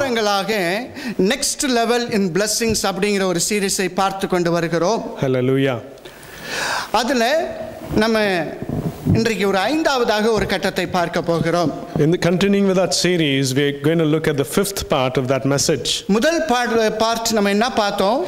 வாரங்களாக next level in blessings அப்படிங்கிற ஒரு சீரிஸை பார்த்து கொண்டு வருகிறோம். Hallelujah. அதுல நம்ம இன்றைக்கு ஒரு ஐந்தாவதாக ஒரு கட்டத்தை பார்க்க போகிறோம். In the continuing with that series, we're going to look at the fifth part of that message. முதல் பார்ட் நம்ம என்ன பார்த்தோம்?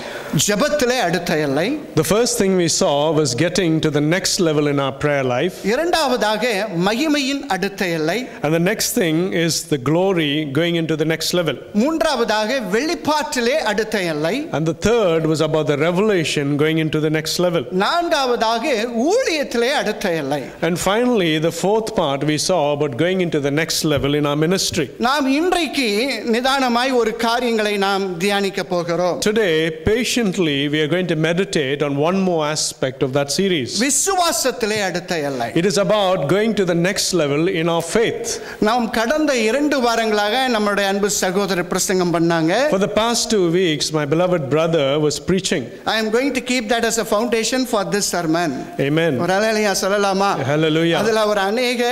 ஜெபத்திலே அடுத்த எல்லை. The first thing we saw was getting to the next level in our prayer life. இரண்டாவதாக மகிமையின் அடுத்த எல்லை. And the next thing is the glory going into the next level. மூன்றாவதாக வெளிப்பாட்டிலே அடுத்த எல்லை. And the third was about the revelation going into the next level. நான்காவதாக ஊழியத்திலே அடுத்த எல்லை. And finally, the fourth part we saw about going into the next level in our ministry. நாம் இன்றைக்கு நிதானமாய் ஒரு காரியங்களை நாம் தியானிக்க போகிறோம். Today, patiently, we are going to meditate on one more aspect of that series. விசுவாசத்திலே அடுத்த எல்லை. It is about going to the next level in our faith. நாம் கடந்த 2 வாரங்களாக நம்முடைய அன்பு சகோதரர் பிரசங்கம் பண்ணாங்க. For the past 2 weeks, my beloved brother was preaching. I am going to keep that as a foundation for this sermon. Amen. ஒரு ஹல்லேலூயா சொல்லலாமா? Hallelujah. அதுல ஒரு அநேக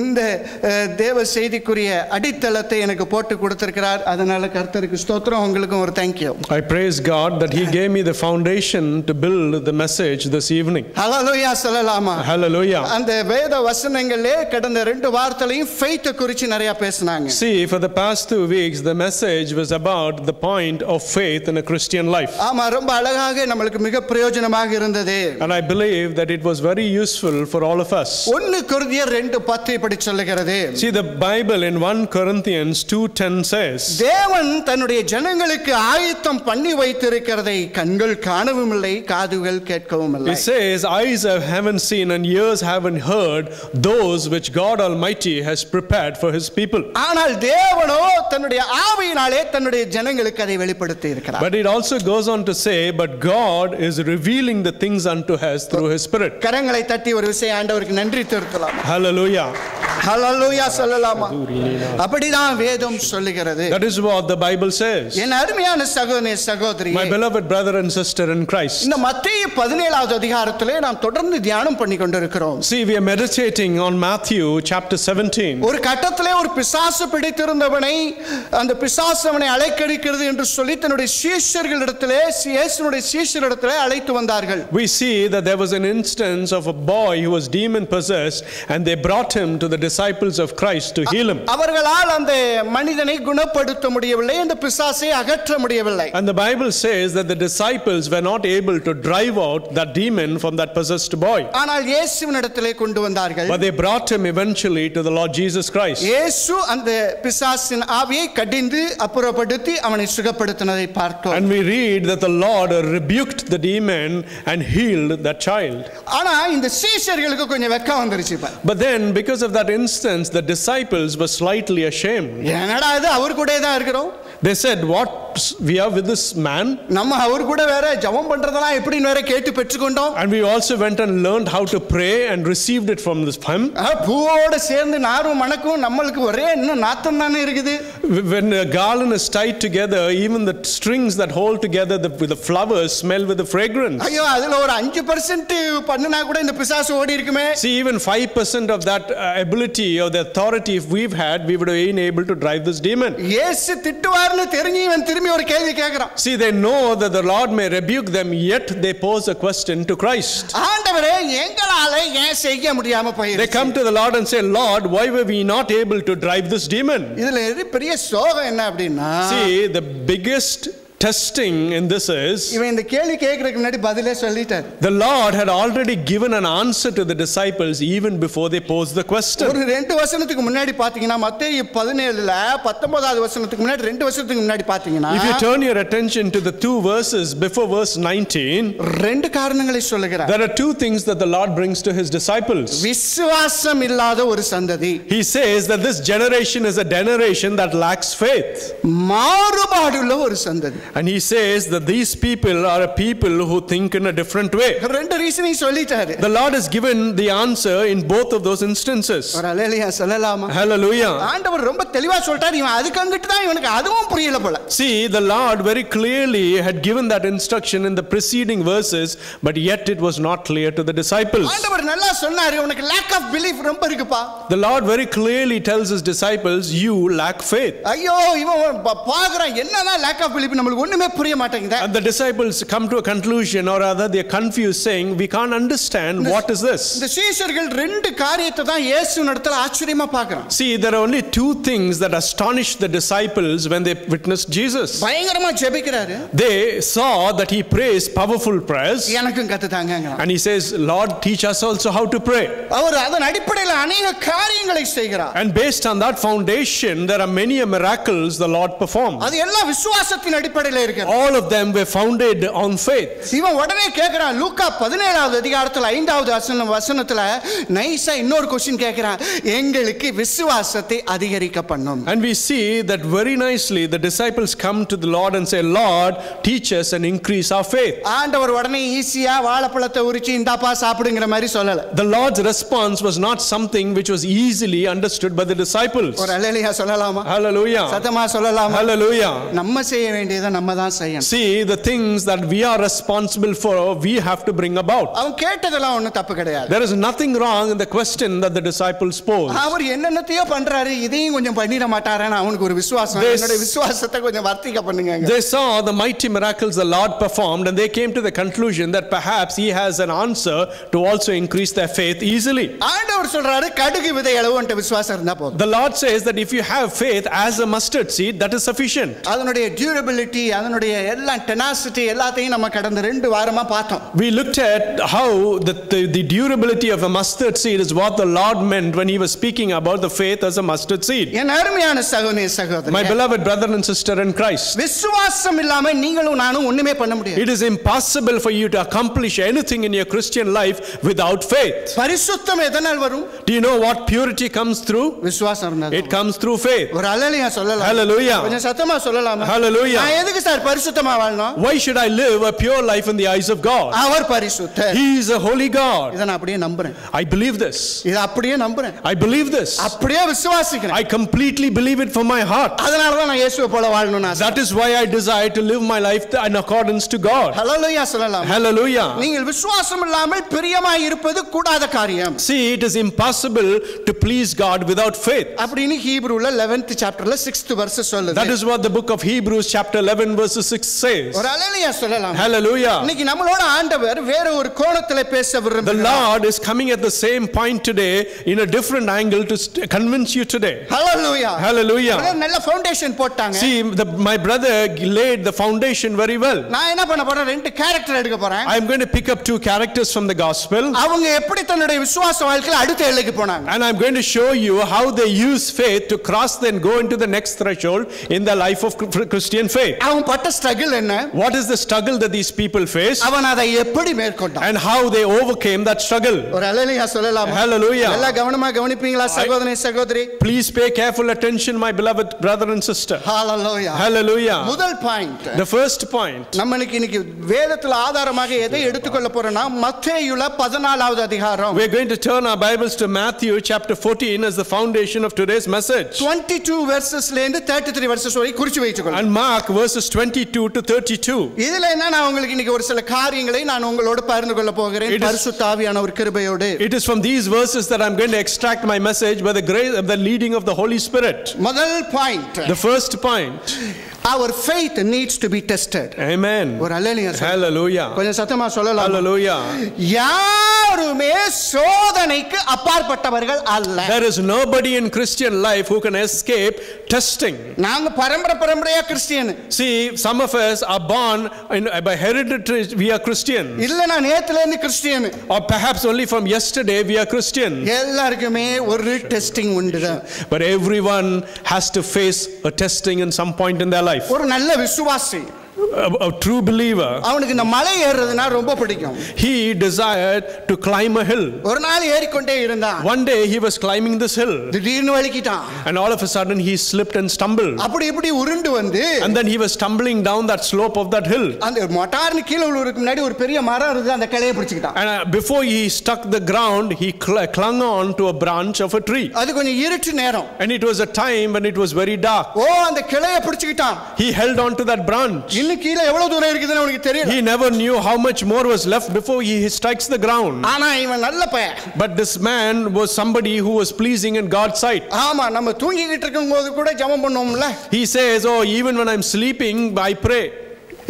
இந்த தேவ செய்திக்குரிய அடித்தளத்தை எனக்கு போட்டு கொடுத்திருக்கிறார். அதனால கர்த்தருக்கு ஸ்தோத்திரம், உங்களுக்கும் ஒரு thank you. I praise God that he gave me the foundation to build the message this evening. ஹல்லேலூயா சொல்லலாமா? Hallelujah. அந்த வேத வசனங்களே கடந்த 2 வாரத்திலையும் faith குறித்து நிறைய பேசினாங்க. See, for the past 2 weeks the message was about the point of faith in a Christian life. ஆமா, ரொம்ப அழகாக நமக்கு மிக பிரயோஜனமாக இருந்தது. And I believe that it was very useful for all of us. 1 கொரிந்தியர் 2:10 இப்படி சொல்லுகிறது. See, the Bible in 1 Corinthians 2:10 says, தேவன் தன்னுடைய ஜனங்களுக்கு ஆயத்தம் பண்ணி வைத்திருக்கிறதை கண்கள் காணவும் இல்லை, காதுகள் கேட்கவும் இல்லை. it says, eyes haven't seen and ears haven't heard those which God Almighty has prepared for his people. ஆனால் தேவனோ தன்னுடைய ஆவியினாலே தன்னுடைய ஜனங்களுக்கு அதை வெளிப்படுத்தி இருக்கிறார். But it also goes on to say, but God is revealing the things unto us through his spirit. கரங்களை தட்டி ஒரு விஷயம் ஆண்டவருக்கு நன்றி செலுத்தலாம். Hallelujah. ஹல்லேலூயா சொல்லலாமா? அப்படிதான் வேதம் சொல்லுகிறது. That is what the Bible says. என் அருமையான சகோதரனே சகோதரியே, My beloved brother and sister in Christ. இந்த மத்தேயு 17வது அதிகாரத்திலே நாம் தொடர்ந்து தியானம் பண்ணி கொண்டிருக்கிறோம். See, we are meditating on Matthew chapter 17. ஒரு கட்டத்திலே ஒரு பிசாசு பிடித்திருந்தவனை அந்த பிசாசு அவனை அலைக்கழிக்கிறது என்று சொல்லி தன்னுடைய சீஷர்களிடத்திலே இயேசுவுடைய சீஷரிடத்திலே அழைத்து வந்தார்கள். We see that there was an instance of a boy who was demon possessed and they brought him to the disciples of Christ to heal him. அவர்களால் அந்த மனிதனை குணப்படுத்த முடியவில்லை, அந்த பிசாசை அகற்ற முடியவில்லை. And the Bible says that the disciples were not able to drive out that demon from that possessed boy. ஆனால் இயேசுவினிடத்திலே கொண்டு வந்தார்கள். But they brought him eventually to the Lord Jesus Christ. இயேசு அந்த பிசாசின் ஆவியை கடிந்து அப்புறப்படுத்தி அவனை சுகப்படுத்தினதை பார்த்தோம். And we read that the Lord rebuked the demon and healed that child. ஆனா இந்த சீஷர்களுக்கு கொஞ்சம் வெட்கம் வந்துருச்சு. But then because of that instance the disciples were slightly ashamed. என்னடா இது, அவர் கூடயே தான் இருக்கிறோம். They said, what we are with this man? நம்ம அவர் கூட வேற ஜெபம் பண்றதெல்லாம் எப்படின்னு வேற கேட்டு பெற்றுக்கொண்டோம். And we also went and learned how to pray and received it from this him. பூவோட சேர்ந்து நாரும் மணக்கும், நம்மளுக்கு ஒரே இன்னும் நாத்தம் தானே இருக்குது. When a garland is tied together, even the strings that hold together with the flowers smell with the fragrance. ஐயோ, அதுல ஒரு 5% பண்ணுனா கூட இந்த பிசாசு ஓடி இருக்குமே. See, even 5% of that ability or the authority if we've had, we would have been able to drive this demon. இயேசு திட்டுவார்னு தெரிஞ்சு இவன் திரும்பி ஒரு கேள்வி கேக்குறான். See, they know that the Lord may rebuke them, yet they pose a question to Christ. ஆண்டவரே, எங்களால ஏன் செய்ய முடியாம போயிடுச்சு? They come to the Lord and say, Lord, why were we not able to drive this demon? இதுல பெரிய சோகம் என்ன அப்படின்னா, See, the biggest testing in this is, இவன் இந்த கேள்வி கேக்குறதுக்கு முன்னாடி பதிலே சொல்லிட்டார். the Lord had already given an answer to the disciples even before they posed the question. ஒரு 2 வசனத்துக்கு முன்னாடி பாத்தீங்கன்னா மத்தேயு 17ல 19வது வசனத்துக்கு முன்னாடி 2 வசனத்துக்கு முன்னாடி பாத்தீங்கன்னா, If you turn your attention to the 2 verses before verse 19, 2 காரணங்களை சொல்லுகிறார். there are 2 things that the Lord brings to his disciples. விசுவாசம் இல்லாத ஒரு சந்ததி. He says that this generation is a generation that lacks faith. மாறுபாடுள்ள ஒரு சந்ததி. And he says that these people are a people who think in a different way. ரெண்டு ரீசனையும் சொல்லிட்டாரு. The Lord has given the answer in both of those instances. ஒரு அல்லேலூயா சொல்லலாமா? Hallelujah. ஆண்டவர் ரொம்ப தெளிவா சொல்லிட்டாரு. இவன் அதுக்கு அங்கிட்டு தான் இவனுக்கு அதுவும் புரியல போல. See, the Lord very clearly had given that instruction in the preceding verses, but yet it was not clear to the disciples. ஆண்டவர் நல்லா சொன்னாரு, உனக்கு lack of belief ரொம்ப இருக்குப்பா. The Lord very clearly tells his disciples, you lack faith. ஐயோ இவன் பாக்குறான் என்னதான் lack of belief நமக்கு ஒண்ணுமே புரிய மாட்டேங்குது. And the disciples come to a conclusion, or rather they are confused, saying, we can't understand what is this. இந்த சீஷர்கள் ரெண்டு காரியத்தை தான் இயேசுவினிடத்தில் ஆச்சரியமா பார்க்கறாங்க. See, there are only two things that astonished the disciples when they witnessed Jesus. பயங்கரமா ஜெபிக்கிறாரு. They saw that he prays powerful prayers. எனக்கும் கத்து தாங்கங்கறான். And he says, Lord, teach us also how to pray. அவர் அதன் அடிப்படையில் அநேக காரியங்களை செய்கிறார். And based on that foundation, there are many miracles the Lord performed. அது எல்லாம் விசுவாசத்தின் அடிப்படையில் இருக்கு. All of them were founded on faith. இவன் உடனே கேக்குறான், லூக்கா 17வது அதிகாரத்துல 5வது வசனத்துல நைஸா இன்னொரு क्वेश्चन கேக்குறான், எங்களுக்கு விசுவாசத்தை அதிகரிக்க பண்ணும். And we see that very nicely the disciples come to the Lord and say, Lord, teach us and increase our faith. ஆண்டவர் உடனே ஈஸியா வாழைப்பழத்தை உரிச்சு இந்தாப்பா சாப்பிடுங்கிற மாதிரி சொல்லல. The Lord's response was not something which was easily understood by the disciples. ஒரு அல்லேலூயா சொல்லலாமா? Hallelujah. சத்தமா சொல்லலாமா? Hallelujah. நம்ம செய்ய வேண்டியதை நம்ம தான் செய்யணும். See, the things that we are responsible for, we have to bring about. அவன் கேட்டதெல்லாம் ஒண்ணும் தப்பு கிடையாது. There is nothing wrong in the question that the disciples posed. அவர் என்னென்னத்தையோ பண்றாரு, இதையும் கொஞ்சம் பண்ணிட மாட்டாரான்னு அவனுக்கு ஒரு விசுவாசம். என்னோட விசுவாசத்தை கொஞ்சம் வர்த்திக்க பண்ணுங்க. They saw the mighty miracles the Lord performed, and they came to the conclusion that perhaps he has an answer to also increase their faith easily. ஆண்டவர் சொல்றாரு, கடுகு விதை அளவு உன்கிட்ட விசுவாசம் இருந்தா போதும். The Lord says that if you have faith as a mustard seed, that is sufficient. அதனுடைய டியூரபிலிட்டி, அதனுடைய எல்லா டெனாசிட்டி எல்லாத்தையும் நம்ம கடந்த 2 வாரமா பார்த்தோம். We looked at how the durability of a mustard seed is what the Lord meant when he was speaking about the faith as a mustard seed. என் அருமையான சகோதரனே சகோதரி, My beloved brother and sister in Christ, விசுவாசம் இல்லாம நீங்களும் நானும் ஒண்ணுமே பண்ண முடியாது. it is impossible for you to accomplish anything in your Christian life without faith. பரிசுத்தம் எதனால் வரும்? Do you know what purity comes through? விசுவாசம் இருந்தா. It comes through faith. ஒரு அல்லேலூயா சொல்லலாம். Hallelujah. கொஞ்சம் சத்தமா சொல்லலாமா? Hallelujah. நான் எதுக்கு சார் பரிசுத்தமா வாழணும்? Why should I live a pure life in the eyes of God? அவர் பரிசுத்தர். He is a holy God. இத நான் அப்படியே நம்புறேன். I believe this. இத அப்படியே நம்புறேன். I believe this. அப்படியே விசுவாசிக்கிறேன். I completely believe it from my heart. அதனால தான் நான் இயேசுவை போல வாழணும்னு ஆசை. That is why I desire to live my life in accordance to God. ஹல்லேலூயா சொல்லலாம். Hallelujah. நீங்கள் விசுவாசம் இல்லாமல் பிரியமாய் இருப்பது கூடாத காரியம். See, it is impossible to please God without faith. அப்படினு ஹீப்ரூல 11th chapterல 6th verse சொல்லுது. That is what the book of Hebrews chapter 11 verses 6 says. ஒரு ஹல்லேலூயா சொல்லலாம். Hallelujah. இன்னைக்கு நம்மளோட ஆண்டவர் வேற ஒரு கோணத்திலே பேச விரும்புகிறார். The Lord is coming at the same point today in a different angle to convince you today. Hallelujah. Hallelujah. நல்ல ஃபவுண்டேஷன் போட்டாங்க. See, my brother laid the foundation very well. நான் என்ன பண்ண போறேன்? 2 கேரக்டர் எடுக்க போறேன். I am going to pick up 2 characters from the gospel. அவங்க எப்படி தன்னுடைய விசுவாச வாழ்க்கையில அடுத்த எல்லைக்கு போனாங்க. And I am going to show you how they use faith to cross then go into the next threshold in the life of Christian faith. அவன் பட்ட ஸ்ட்ரகிள் என்ன? What is the struggle that these people face? அவன் அதை எப்படி மேற்கொண்டான்? And how they overcame that struggle. ஒரு ஹல்லேலூயா சொல்லலாம். Hallelujah. எல்லாம் கவனமா கவனிப்பீங்களா சகோதரனே சகோதரி? Please pay careful attention, my beloved brother and sister. Hallelujah. Hallelujah. முதல் பாயிண்ட். The first point. நம்ம இன்னைக்கு வேதத்துல ஆதாரமாக எதை எடுத்துக்கொள்ள போறோம்னா மத்தேயுல 14வது அதிகாரம். We are going to turn our Bibles to Matthew chapter 14 as the foundation of today's message. 22 verses-ல இருந்து 33 verses வரை குறிச்சு வைத்துக்கொள்ளுங்க. And Mark verses 22 to 32. இதுல என்ன நான் உங்களுக்கு இன்னைக்கு ஒரு சில காரியங்களை நான் உங்களோடு பகிர்ந்து கொள்ள போகிறேன் பரிசுத்த ஆவியானவர் கிருபையோடு. It is from these verses that I am going to extract my message by the grace of the leading of the Holy Spirit. முதல் point. The first point. Our faith needs to be tested. Amen. ஒரு ஹல்லேலூயா. Hallelujah. கொஞ்சம் சத்தமா சொல்லலாம். Hallelujah. யாருமே சோதனைக்கு அப்பாற்பட்டவர்கள் அல்ல. There is nobody in Christian life who can escape testing. நாங்க பரம்பரையா Christian. See, some of us are born by hereditary we are Christian. இல்ல நான் நேத்துல இருந்து Christian. Or perhaps only from yesterday we are Christian. எல்லாருக்குமே ஒரு testing உண்டு. But everyone has to face a testing in some point in their life. ஒரு நல்ல விசுவாசி a true believer, அவனுக்கு இந்த மலை ஏறுறதுனா ரொம்ப பிடிக்கும். he desired to climb a hill. ஒரு நாள் ஏறிக்கொண்டே இருந்தான். One day he was climbing this hill, திடீர்னு வலிக்கிட்டான். and all of a sudden he slipped and stumbled. அப்படி இப்படி உருண்டு வந்து, And then he was stumbling down that slope of that hill. அந்த மொட்டார்னு கீழ விழுறதுக்கு முன்னாடி ஒரு பெரிய மரம் இருந்தது, அந்த கிளையை பிடிச்சிட்டான். And before he struck the ground, he clung on to a branch of a tree. அது கொஞ்சம் இருட்டு நேரம். And it was a time when it was very dark. ஓ, அந்த கிளையை பிடிச்சிட்டான். He held on to that branch. இன்னும் கீழ எவ்வளவு தூரம் இருக்குதுன்னு அவனுக்கு தெரியல. He never knew how much more was left before he strikes the ground. ஆனா இவன் நல்ல பையன். But this man was somebody who was pleasing in God's sight. ஆமா, நம்ம தூங்கிக்கிட்டு இருக்கும்போது கூட ஜெபம் பண்ணுவோம்ல. He says, oh, even when I'm sleeping, I pray.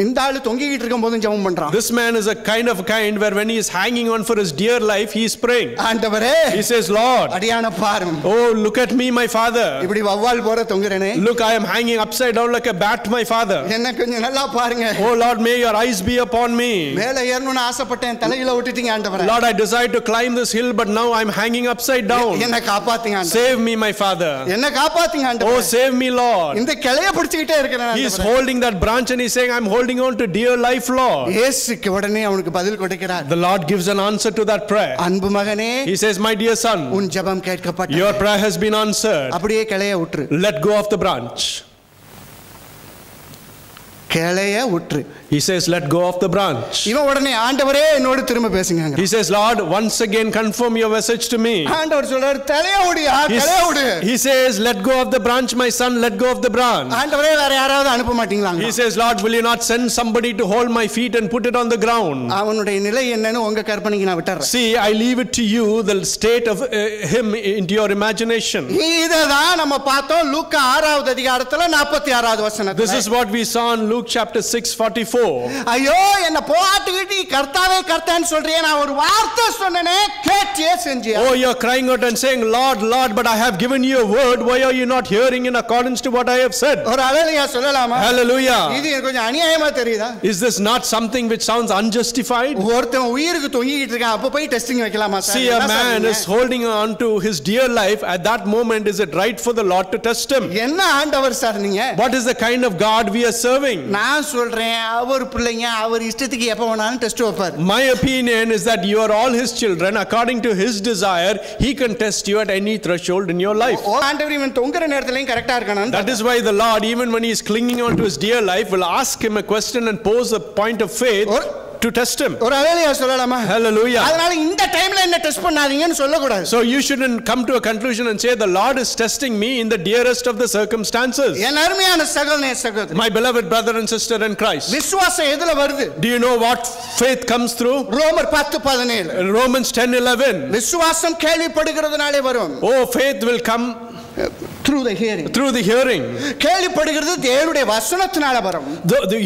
இந்த ஆளு தொங்கிக்கிட்டு இருக்கும்போது ஜெபம் பண்றான். This man is a kind where when he is hanging on for his dear life, he is praying. ஆண்டவரே, He says, Lord, அடியான பாரும். oh, look at me, my father. இப்படி வவ்வால் போற தொங்குறேனே. Look, I am hanging upside down like a bat, my father. என்ன கொஞ்சம் நல்லா பாருங்க. Oh Lord, may your eyes be upon me. மேலே ஏறணும்னு ஆசைப்பட்டேன், தலையில விட்டுட்டீங்க ஆண்டவரே. Lord, I desired to climb this hill, but now I'm hanging upside down. என்ன காப்பாத்துங்க ஆண்டவரே. Save me, my father. என்ன காப்பாத்துங்க ஆண்டவரே. Oh, save me, Lord. இந்த கிளைய பிடிச்சிட்டே இருக்கேன் He is ஆண்டவரே. holding that branch and he's saying, I'm holding on to dear life, Lord. இயேசுக்கு உடனே அவனுக்கு பதில் கொடுக்கிறார். The Lord gives an answer to that prayer. அன்பு மகனே, He says, my dear son, உன் ஜெபம் கேட்கப்பட்டது. your prayer has been answered. அப்படியே கிளைய விட்டுரு. Let go of the branch. கிளைய விட்டுரு. He says, let go of the branch. இவன் உடனே ஆண்டவரே என்னோட திரும்ப பேசுங்க. He says, Lord, once again confirm your message to me. ஆண்டவர் சொல்றார், தலைய விடுயா, கிளைய விடு. He says, let go of the branch, my son, let go of the branch. ஆண்டவரே வேற யாராவது அனுப்ப மாட்டீங்களா? He says, Lord, will you not send somebody to hold my feet and put it on the ground? அவனுடைய நிலை என்னன்னு உங்க கற்பனைக்கு நான் விட்டுறேன். See, I leave it to you, the state of him into your imagination. இததான் நம்ம பார்த்தோம் லூக்கா 6வது அதிகாரத்துல 46வது வசனத்துல. This is what we saw in Luke chapter 6:44. ஐயோ, என்ன போட்டுக்கிட்டு கர்த்தாவே கர்த்தான்னு சொல்றியே, நான் ஒரு வார்த்தை சொன்னனே கேட்டியே செஞ்சியா? Oh, you're crying out and saying, Lord, Lord, but I have given you a word. Why are you not hearing in accordance to what I have said? ஒரு அல்லேலூயா சொல்லலாமா? Hallelujah. இது கொஞ்சம் அநியாயமா தெரியுதா? Is this not something which sounds unjustified? ஒருத்தன் உயிருக்கு தொங்கிக்கிட்டு இருக்கான், அப்ப போய் டெஸ்டிங் வைக்கலாமா sir? See, a man is holding on to his dear life. At that moment, is it right for the Lord to test him? என்ன ஆண்டவர் sir நீங்க? What is the kind of God we are serving? நான் சொல்றேன், அவர் பிள்ளைங்க அவர் இஷ்டத்துக்கு எப்ப வேணாலும் test வைப்பார். My opinion is that you are all his children. According to his desire, he can test you at any threshold in your life. ஆண்டவர் இவன் தொங்குற நேரத்துலயும் கரெக்டா இருக்கானு. That is why the Lord, even when he is clinging on to his dear life, will ask him a question and pose a point of faith to test him. ஒரு அல்லேலூயா சொல்லலாமா? Hallelujah. அதனால இந்த டைம்ல என்ன டெஸ்ட் பண்ணாதீங்கன்னு சொல்ல கூடாது. So you shouldn't come to a conclusion and say the Lord is testing me in the dearest of the circumstances. என் அருமையான சகோதரனே, My beloved brother and sister in Christ, விசுவாசம் எதுல வருது? do you know what faith comes through? ரோமர் 10:17. Romans 10:11. விசுவாசம் கேள்விப்படுகிறதுனாலே வரும். Oh, faith will come through the hearing. Through the hearing. கேள்விப்படுகிறது தேவனுடைய வசனத்தினால வரும்.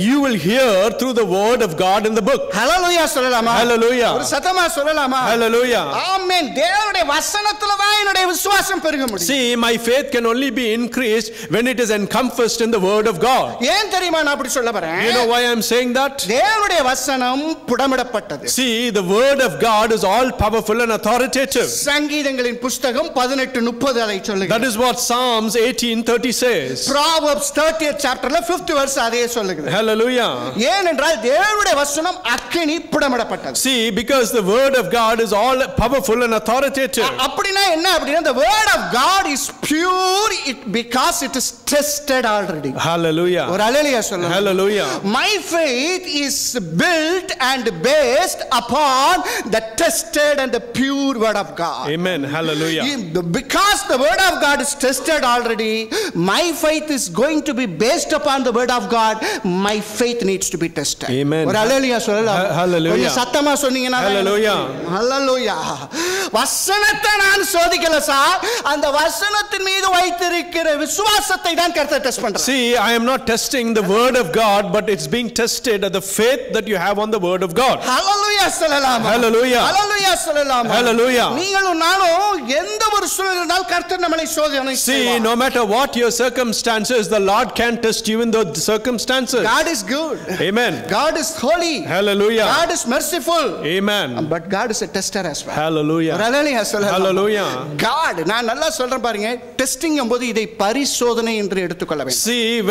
You will hear through the word of God in the book. ஹalleluya சொல்லலாமா? Hallelujah. ஒரு சத்தமா சொல்லலாமா? Hallelujah. ஆமென். தேவனுடைய வசனத்துல தான் என்னுடைய விசுவாசம் பெருக முடியும். See, my faith can only be increased when it is encompassed in the word of God. ஏன் தெரியுமா நான் அப்படி சொல்ல வரேன்? You know why I am saying that? தேவனுடைய வசனம் புடமிடப்பட்டது. See, the word of God is all powerful and authoritative. சங்கீதங்களின் புத்தகம் 18:30 அதை சொல்லுகிறது. That is what Psalms 18:30 says. Proverbs 30th chapterல 5th verse அதே சொல்லுகிறது. Hallelujah. ஏனென்றால் தேவனுடைய வசனம் அக்கினி புடமிடப்பட்டது. See, because the word of God is all powerful and authoritative. அப்படினா என்ன? அப்படினா the word of God is pure because it is tested already. Hallelujah. ஒரு அல்லேலூயா சொல்லுங்க. Hallelujah. My faith is built and based upon the tested and the pure word of God. Amen. Hallelujah. Because the word of God is tested already, my faith is going to be based upon the word of God. My faith needs to be tested. Amen. ஒரு அல்லேலூயா சொல்லலாம். Hallelujah. கொஞ்சம் சத்தமா சொன்னீங்கன்னா Hallelujah. ஹalleluya. வசனத்தை நான் சோதிக்கல sir, அந்த வசனத்தின் மீது வைத்திருக்கிற விசுவாசத்தை தான் கர்த்தர் டெஸ்ட் பண்றார். See, I am not testing the word of God, but it's being tested at the faith that you have on the word of God. ஹalleluya சொல்லலாம். Hallelujah. ஹalleluya சொல்லலாம். Hallelujah. நீங்களும் நானும் எந்த ஒரு சூழ்நிலையிலும் கர்த்தர் நம்மை சோதனை See, no matter what your circumstances, the Lord can test you in those circumstances. God is good. Amen. God is holy. Hallelujah. God is merciful. Amen. But God is a tester as well. Hallelujah. Hallelujah. Hallelujah. God, நான் நல்லா சொல்றேன் பாருங்க, testing என்பது இதை பரிசோதனை என்று எடுத்துக்கொள்ள வேண்டும். See,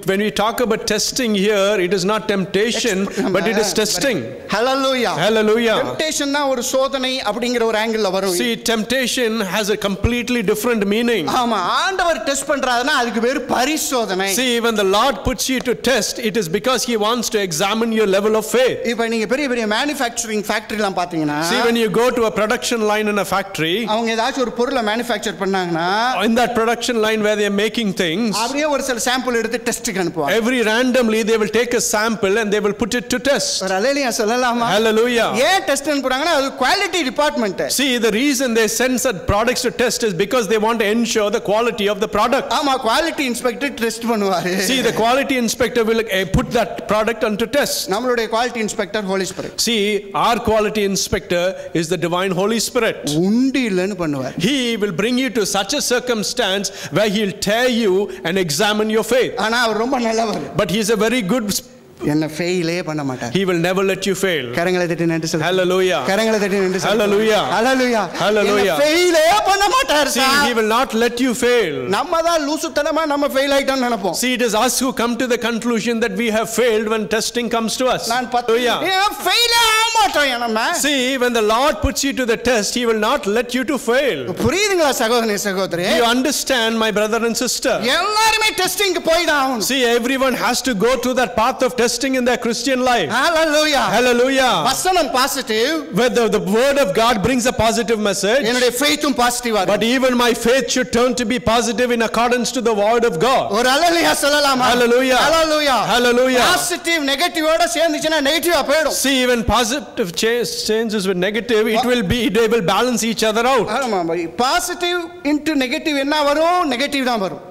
when we talk about testing here, it is not temptation, but it is testing. Hallelujah. Hallelujah. Temptation னா ஒரு சோதனை அப்படிங்கிற ஒரு ஆங்கிள்ல வரும். See, temptation has a completely different meaning. ஆமா, ஆண்டவர் டெஸ்ட் பண்றாருன்னா அதுக்கு பேரு பரிசோதனை. See, when the Lord puts you to test, it is because he wants to examine your level of faith. இப்போ நீங்க பெரிய பெரிய manufacturing factoryலாம் பாத்தீங்கன்னா, see, when you go to a production line in a factory, அவங்க ஏதாச்சும் ஒரு பொருளை manufacture பண்ணாங்கன்னா, in that production line where they are making things, அப்படியே ஒரு சில சாம்பிள் எடுத்து டெஸ்ட்க்கு அனுப்புவாங்க. every randomly they will take a sample and they will put it to test. ஹalleluya சொல்லலாமா? Hallelujah. ஏன் டெஸ்ட் அனுப்புறாங்கன்னா அது quality department. See, the reason they send such products to test is because they want to ensure the quality of the product. ஆமா, quality inspector test பண்ணுவாரு. See, the quality inspector will put that product onto test. நம்மளுடைய quality inspector Holy Spirit. See, our quality inspector is the divine Holy Spirit. உண்டு இல்லன்னு பண்ணுவார். He will bring you to such a circumstance where he'll tear you and examine your faith. ஆனா அவர் ரொம்ப நல்லவர். But he is a very good. என்ன ஃபெயிலே பண்ண மாட்டார். He will never let you fail. கரங்களை தட்டி நன்றி சொல்லுங்க. Hallelujah. கரங்களை தட்டி நன்றி சொல்லுங்க. Hallelujah. Hallelujah. Hallelujah. ஃபெயிலே பண்ண மாட்டார். See, he will not let you fail. நம்ம தான் லூசுத்தனமா நம்ம ஃபெயில் ஆயிட்டோம்னு நினைப்போம். See, it is us who come to the conclusion that we have failed when testing comes to us. நான் Hallelujah. ஃபெயிலே ஆக மாட்டோம் நம்ம. See, when the Lord puts you to the test, he will not let you to fail. புரியுதுங்களா சகோதரனே சகோதரி? Do you understand, my brother and sister? எல்லாரும் டெஸ்டிங்க்கு போய் தான் ஆகணும். See, everyone has to go through that path of testing in their Christian life. Hallelujah. Hallelujah. வசனம் positive. Where the word of God brings a positive message. என்னுடைய faithum பாசிட்டிவா. But even my faith should turn to be positive in accordance to the word of God. ஒரு ஹalleluya சொல்லலாமா? Hallelujah. Hallelujah. Hallelujah. Positive நெகட்டிவோட சேர்ந்துச்சுனா நெகட்டிவா போய்டும். See, even positive changes with negative, they will balance each other out. ஆமா, positive into negative என்ன வரும்? Negative தான் வரும்.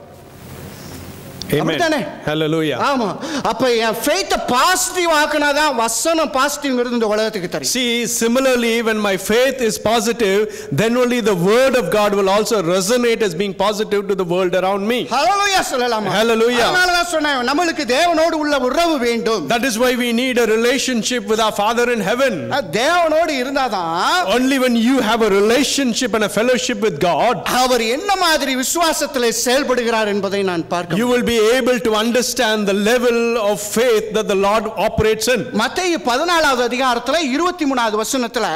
Amen. Hallelujah. ஆமா, அப்ப என் faith பாசிட்டிவ் ஆக்குனாதான் வசனம் பாசிட்டிவ்ங்கிறது இந்த உலகத்துக்கு தெரியும். See, similarly, when my faith is positive, then only the word of God will also resonate as being positive to the world around me. Hallelujah சொல்லலாமா? Hallelujah. அதனால தான் சொன்னேன், நமக்கு தேவனோடு உள்ள உறவு வேண்டும். That is why we need a relationship with our Father in heaven. தேவனோடு இருந்தாதான், only when you have a relationship and a fellowship with God, அவர் என்ன மாதிரி விசுவாசத்திலே செயல்படுகிறார் என்பதை நான் பார்க்க, you will be able to understand the level of faith that the Lord operates in. மத்தேயு 14வது அதிகாரத்துல 23வது வசனத்துல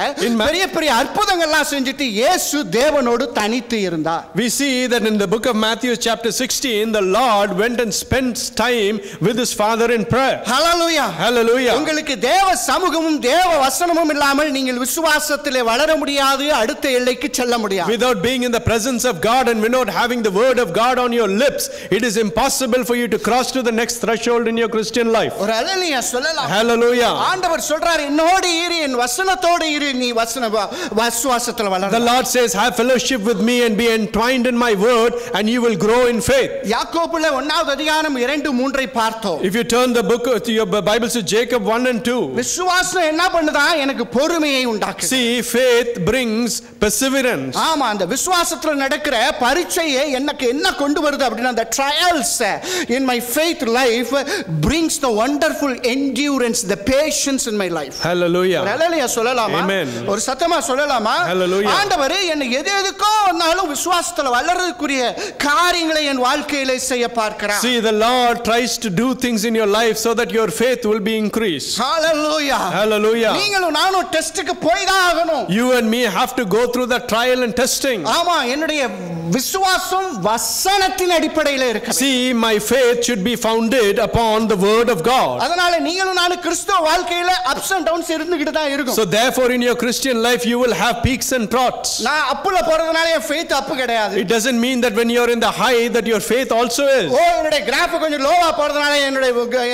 பெரிய பெரிய அற்புதங்கள்லாம் செஞ்சிட்டு இயேசு தேவனோடு தனித்து இருந்தார். We see that in the book of Matthew chapter 16, the Lord went and spent time with his Father in prayer. Hallelujah. Hallelujah. உங்களுக்கு தேவ சமூகமும் தேவ வசனமும் இல்லாமல் நீங்கள் விசுவாசத்திலே வளர முடியாது, அடுத்த எல்லைக்கு செல்ல முடியாது. Without being in the presence of God and without having the word of God on your lips, it is impossible for you to cross to the next threshold in your Christian life. ஒரு ஹalleluya சொல்லலாம். Hallelujah. ஆண்டவர் சொல்றார், என்னோடு இரு, என் வசனத்தோடு இரு, நீ விசுவாசத்துல வளர. The Lord says, have fellowship with me and be entwined in my word and you will grow in faith. யாக்கோபுல 1வது அதிகாரம் 2-3 பார்த்தோம். If you turn the book to your Bibles to Jacob 1 and 2. விசுவாசம் என்ன பண்ணுதா? எனக்கு பொறுமையை உண்டாக்குது. See, faith brings perseverance. ஆமா, அந்த விசுவாசத்துல நடக்கிற பரீட்சையை எனக்கு என்ன கொண்டு வருது அப்படினா, the trials in my faith life brings the wonderful endurance, the patience in my life. Hallelujah. Hallelujah சொல்லலாமா? Amen. ஒரு சத்தமா சொல்லலாமா? Hallelujah. ஆண்டவரே என்ன எதுக்கோ வந்தாலும் விசுவாசத்துல வளர்றதுக்குரிய காரியங்களை என் வாழ்க்கையிலே செய்ய பார்க்கிறார். See, the Lord tries to do things in your life so that your faith will be increased. Hallelujah. Hallelujah. நீங்களும் நானும் டெஸ்ட்க்கு போய் தான் ஆகணும். You and me have to go through the trial and testing. ஆமா, என்னுடைய விசுவாசம் வசனத்தின் அடிப்படையில் இருக்கு. See, my faith should be founded upon the word of God. அதனால நீங்களும் நானும் கிறிஸ்தவ வாழ்க்கையில ups and downs இருந்துகிட்டு தான் இருக்கும். So therefore in your Christian life you will have peaks and troughs. நான் அப்புல போறதுனால என் faith அப் கிடையாது. It doesn't mean that when you are in the high that your faith also is. என்னோட graph கொஞ்சம் லோவா போறதுனால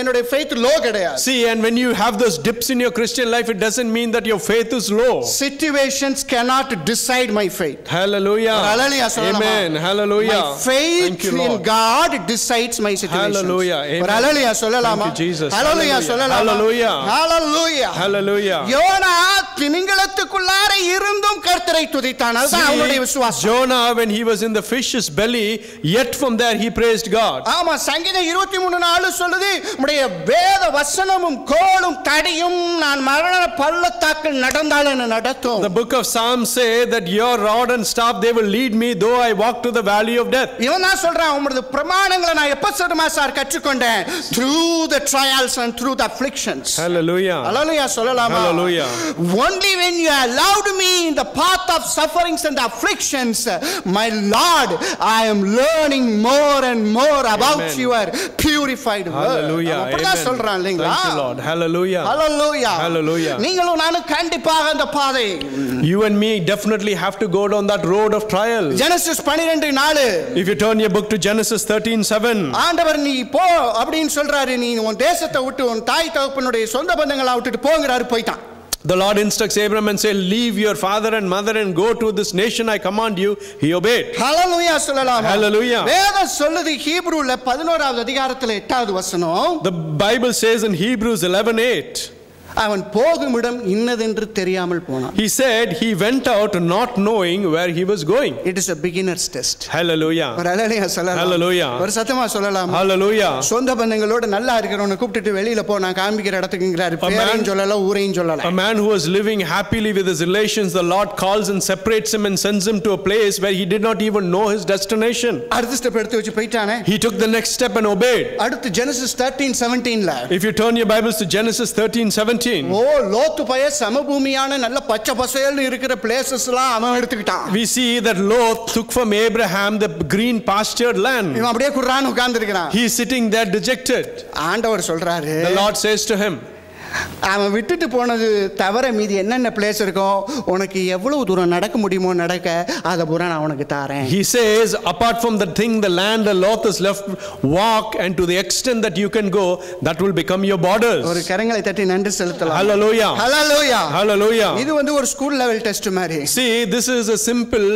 என்னோட faith low கிடையாது. See, and when you have those dips in your Christian life, it doesn't mean that your faith is low. Situations cannot decide my faith. Hallelujah. Hallelujah. Amen. Hallelujah. My faith Thank you, in Lord. God decides my situation. Hallelujah. Amen. ஒரு ஹalleluya சொல்லலாமா? Thank you, Jesus. ஹalleluya சொல்லலாமா? Hallelujah. ஹalleluya. Hallelujah. YONO திமிங்கலத்துக்குள்ளார இருந்தும் கர்த்தரை துதித்தான். அதுதான் அவனுடைய விசுவாசம். Jonah, when he was in the fish's belly, yet from there he praised God. ஆமா, சங்கீதம் 23:4 சொல்லுது, உம்முடைய வேத வசனமும் கோலும் தடியும் நான் மரண பள்ளத்தாக்கில் நடந்தால் என்ன நடத்தும். The book of Psalms say that your rod and staff they will lead me though I walk to the valley of death. இவன் தான் சொல்றான், உம்முடைய பிரமாணங்களை நான் எப்ப சரிமா சார் கற்றுக்கொண்டேன்? Through the trials and through the afflictions. Hallelujah. Hallelujah சொல்லலாமா? Hallelujah. Only when you allowed me in the path of sufferings and afflictions, my Lord, I am learning more and more about Amen. your purified word. Hallelujah. அப்படிதான் சொல்றான் இல்லைங்களா? Thank you, Lord. Hallelujah. Hallelujah. Hallelujah. நீங்களும் நானும் கண்டிப்பாக அந்த பாதை. You and me definitely have to go down that road of trials. Genesis 12:4. If you turn your book to Genesis 13:7. ஆண்டவர் நீ போ அப்படின்னு சொல்றாரு, நீ உன் தேசத்தை விட்டு உன் தாய் தகப்பனுடைய சொந்த பந்தங்களை விட்டுட்டு போங்கறாரு, போய்ட்டான். The Lord instructs Abraham and says, leave your father and mother and go to this nation I command you. He obeyed. Hallelujah சொல்லலாமா? Hallelujah. வேதம் சொல்லுது ஹீப்ரூல 11வது அதிகாரத்துல 8வது வசனம். The Bible says in Hebrews 11:8. அவன் போகும் இடம் இன்னதென்று தெரியாமல் போனான். He said he went out not knowing where he was going. It is a beginner's test. Hallelujah. ஒரு ஹalleluya சொல்லலாம். Hallelujah. ஒரு சத்தமா சொல்லலாம். Hallelujah. சொந்த பந்தங்களோட நல்லா இருக்கிறவனை கூப்பிட்டுட்டு வெளியில போ, நான் காமிக்கிற இடத்துக்குங்கறாரு. பேரையும் சொல்லல, ஊரையும் சொல்லல. A man who was living happily with his relations, the Lord calls and separates him and sends him to a place where he did not even know his destination. அடுத்த ஸ்டெப் எடுத்து வச்சு போய்ட்டானே. He took the next step and obeyed. அடுத்து Genesis 13:17ல. If you turn your Bibles to Genesis 13:17. ஓ, லோத்து பய சமபூமியான நல்ல பச்சை பசேல்னு இருக்கிற பிளேसेसலாம் அவன் எடுத்துக்கிட்டான். We see that Lot took from Abraham the green pastured land. இவன் அப்படியே குர்ஆன் உட்கார்ந்து இருக்கிறான். He is sitting there dejected. ஆண்டவர் சொல்றாரு, The Lord says to him, அவன் விட்டுட்டு போனது தவிர மீதி என்னென்ன பிளேஸ் இருக்கும், உனக்கு எவ்வளவு தூரம் நடக்க முடியுமோ நடக்க, அதை பூரா நான் உனக்கு தரேன். He says, apart from the thing, the land the Lot is left, walk, and to the extent that you can go, that will become your borders. ஒரு கரங்களை தட்டி நன்றி செலுத்தலாம். Hallelujah. Hallelujah. Hallelujah. இது வந்து ஒரு ஸ்கூல் லெவல் டெஸ்ட் மாதிரி. See, this is a simple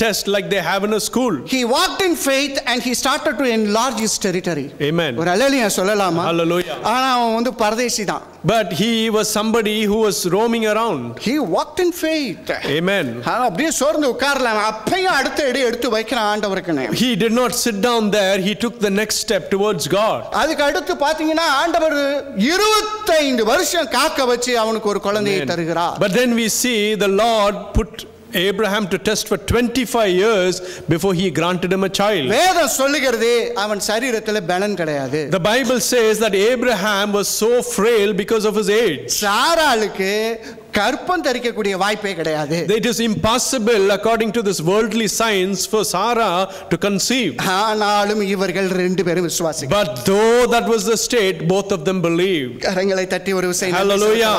test like they have in a school. He walked in faith and he started to enlarge his territory. Amen. ஒரு ஹalleluya சொல்லலாமா? Hallelujah. ஆனா அவன் வந்து பரதேசி தான். But he was somebody who was roaming around. He walked in faith. Amen. அப்படியே சோர்ந்து உட்காரலாம், அப்பையும் அடுத்த அடி எடுத்து வைக்கிறான் ஆண்டவருக்குன்னு. He did not sit down there, he took the next step towards God. அதுக்கு அடுத்து பாத்தீங்கன்னா ஆண்டவர் 25 வருஷம் காக்க வச்சு அவனுக்கு ஒரு குழந்தையை தருகிறார். But then we see the Lord put Abraham to test for 25 years before he granted him a child. வேதம் சொல்லுகிறது அவன் சரீரத்துல பலன் கிடையாது. The Bible says that Abraham was so frail because of his age. சாராளுக்கு கற்பம் தரிக்கக்கூடிய வாய்ப்பே கிடையாது. It is impossible according to this worldly science for Sarah to conceive. ஆனாலும் இவர்கள் ரெண்டு பேரும் விசுவாசிகள். But though that was the state, both of them believed. கரங்களை தட்டி ஒரு விஷயம். Hallelujah.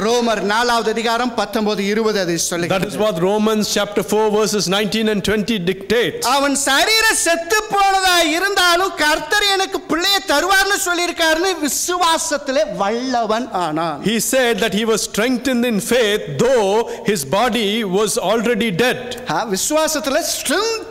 ரோமர் 4வது அதிகாரம் 19-20 அது சொல்லுகிறது. That is what Romans chapter 4 verses 19 and 20 dictates. அவன் சரீரம் செத்து போனதா இருந்தாலும் கர்த்தர் எனக்கு பிள்ளையை தருவார்னு சொல்லியிருக்காருன்னு விசுவாசத்திலே வல்லவன் ஆனான். He said that he was strengthened in faith though his body was already dead. விசுவாசத்திலே strength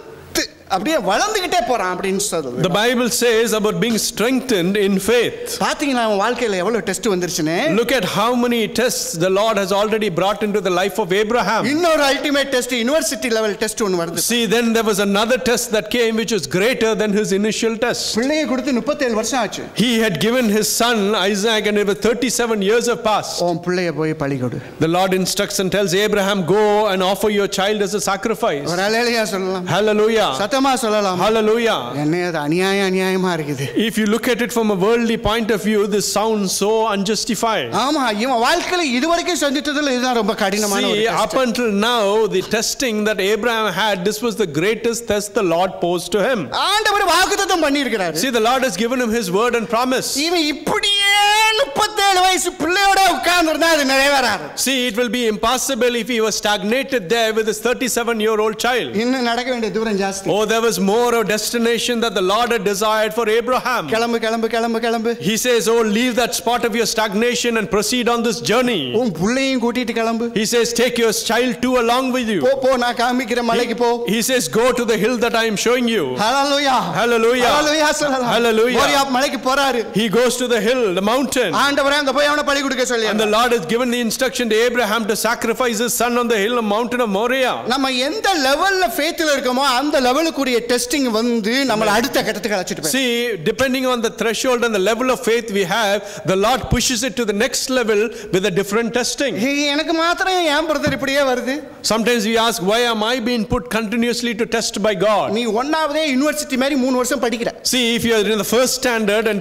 அப்படியே வளர்ந்துகிட்டே போறான் அப்படின்னு சொல்லுது. The Bible says about being strengthened in faith. பாத்தீங்களா அவன் வாழ்க்கையில எவ்வளவு டெஸ்ட் வந்துருச்சுன்னு. Look at how many tests the Lord has already brought into the life of Abraham. இன்னொரு ultimate test, university level test ஒன்னு வருது. See, then there was another test that came which was greater than his initial test. பிள்ளையை கொடுத்து 37 வருஷம் ஆச்சு. He had given his son Isaac and it was 37 years have passed. உன் பிள்ளையை போய் பலி கொடு. The Lord instructs and tells Abraham, go and offer your child as a sacrifice. ஒரு ஹalleluya சொல்லலாம். Hallelujah. சத்தமா சொல்லலாம். Hallelujah. என்ன இது அநியாயமா இருக்குது. If you look at it from a worldly point of view, this sounds so unjustified. ஆமா, இவன் வாழ்க்கையில இதுவரைக்கும் செஞ்சிட்டதுல இதுதான் ரொம்ப கடினமான ஒரு test. Up until now the testing that Abraham had, this was the greatest test the Lord posed to him. ஆண்டவர் வாக்குத்தத்தம் பண்ணி இருக்கிறாரு. See, the Lord has given him his word and promise. இவன் இப்படியே 37 வயசு பிள்ளையோட உட்கார்ந்திருந்தா அது நிறைவேறாது. See, it will be impossible if he was stagnated there with his 37-year-old child. இன்னும் நடக்க வேண்டிய தூரம் ஜாஸ்தி. Oh, there was more of destination that the Lord had desired for Abraham. கிளம்பு கிளம்பு கிளம்பு கிளம்பு. He says, oh, leave that spot of your stagnation and proceed on this journey. உன் புள்ளையும் கூட்டிட்டு கிளம்பு. He says, take your child too along with you. போ போ நான் காமிக்கிற மலைக்கு போ. He says, go to the hill that I am showing you. Hallelujah. Hallelujah. ஹalleluya சொல்லலாம். Hallelujah. மோரியா மலைக்கு போறாரு. He goes to the hill, the mountain. ஆண்டவரே அங்க போய் அவனை பலி கொடுக்க சொல்லி. And the Lord has given the instruction to Abraham to sacrifice his son on the hill of mountain of Moriah. நம்ம எந்த லெவல்ல ஃபேத்ல இருக்கோமோ அந்த லெவலுக்குரிய டெஸ்டிங் வந்து நம்மள அடுத்த கட்டத்துக்கு அழைச்சிட்டு போய். See, depending on the threshold and the level of faith we have, the Lord pushes it to the next level with a different testing. எனக்கு மாத்திரம் ஏன் பிரதர் இப்படியே வருது? Sometimes we ask, why am I being put continuously to test by God? நீ ஒண்ணாவதே university மாதிரி 3 வருஷம் படிக்கிற. See, if you are in the first standard and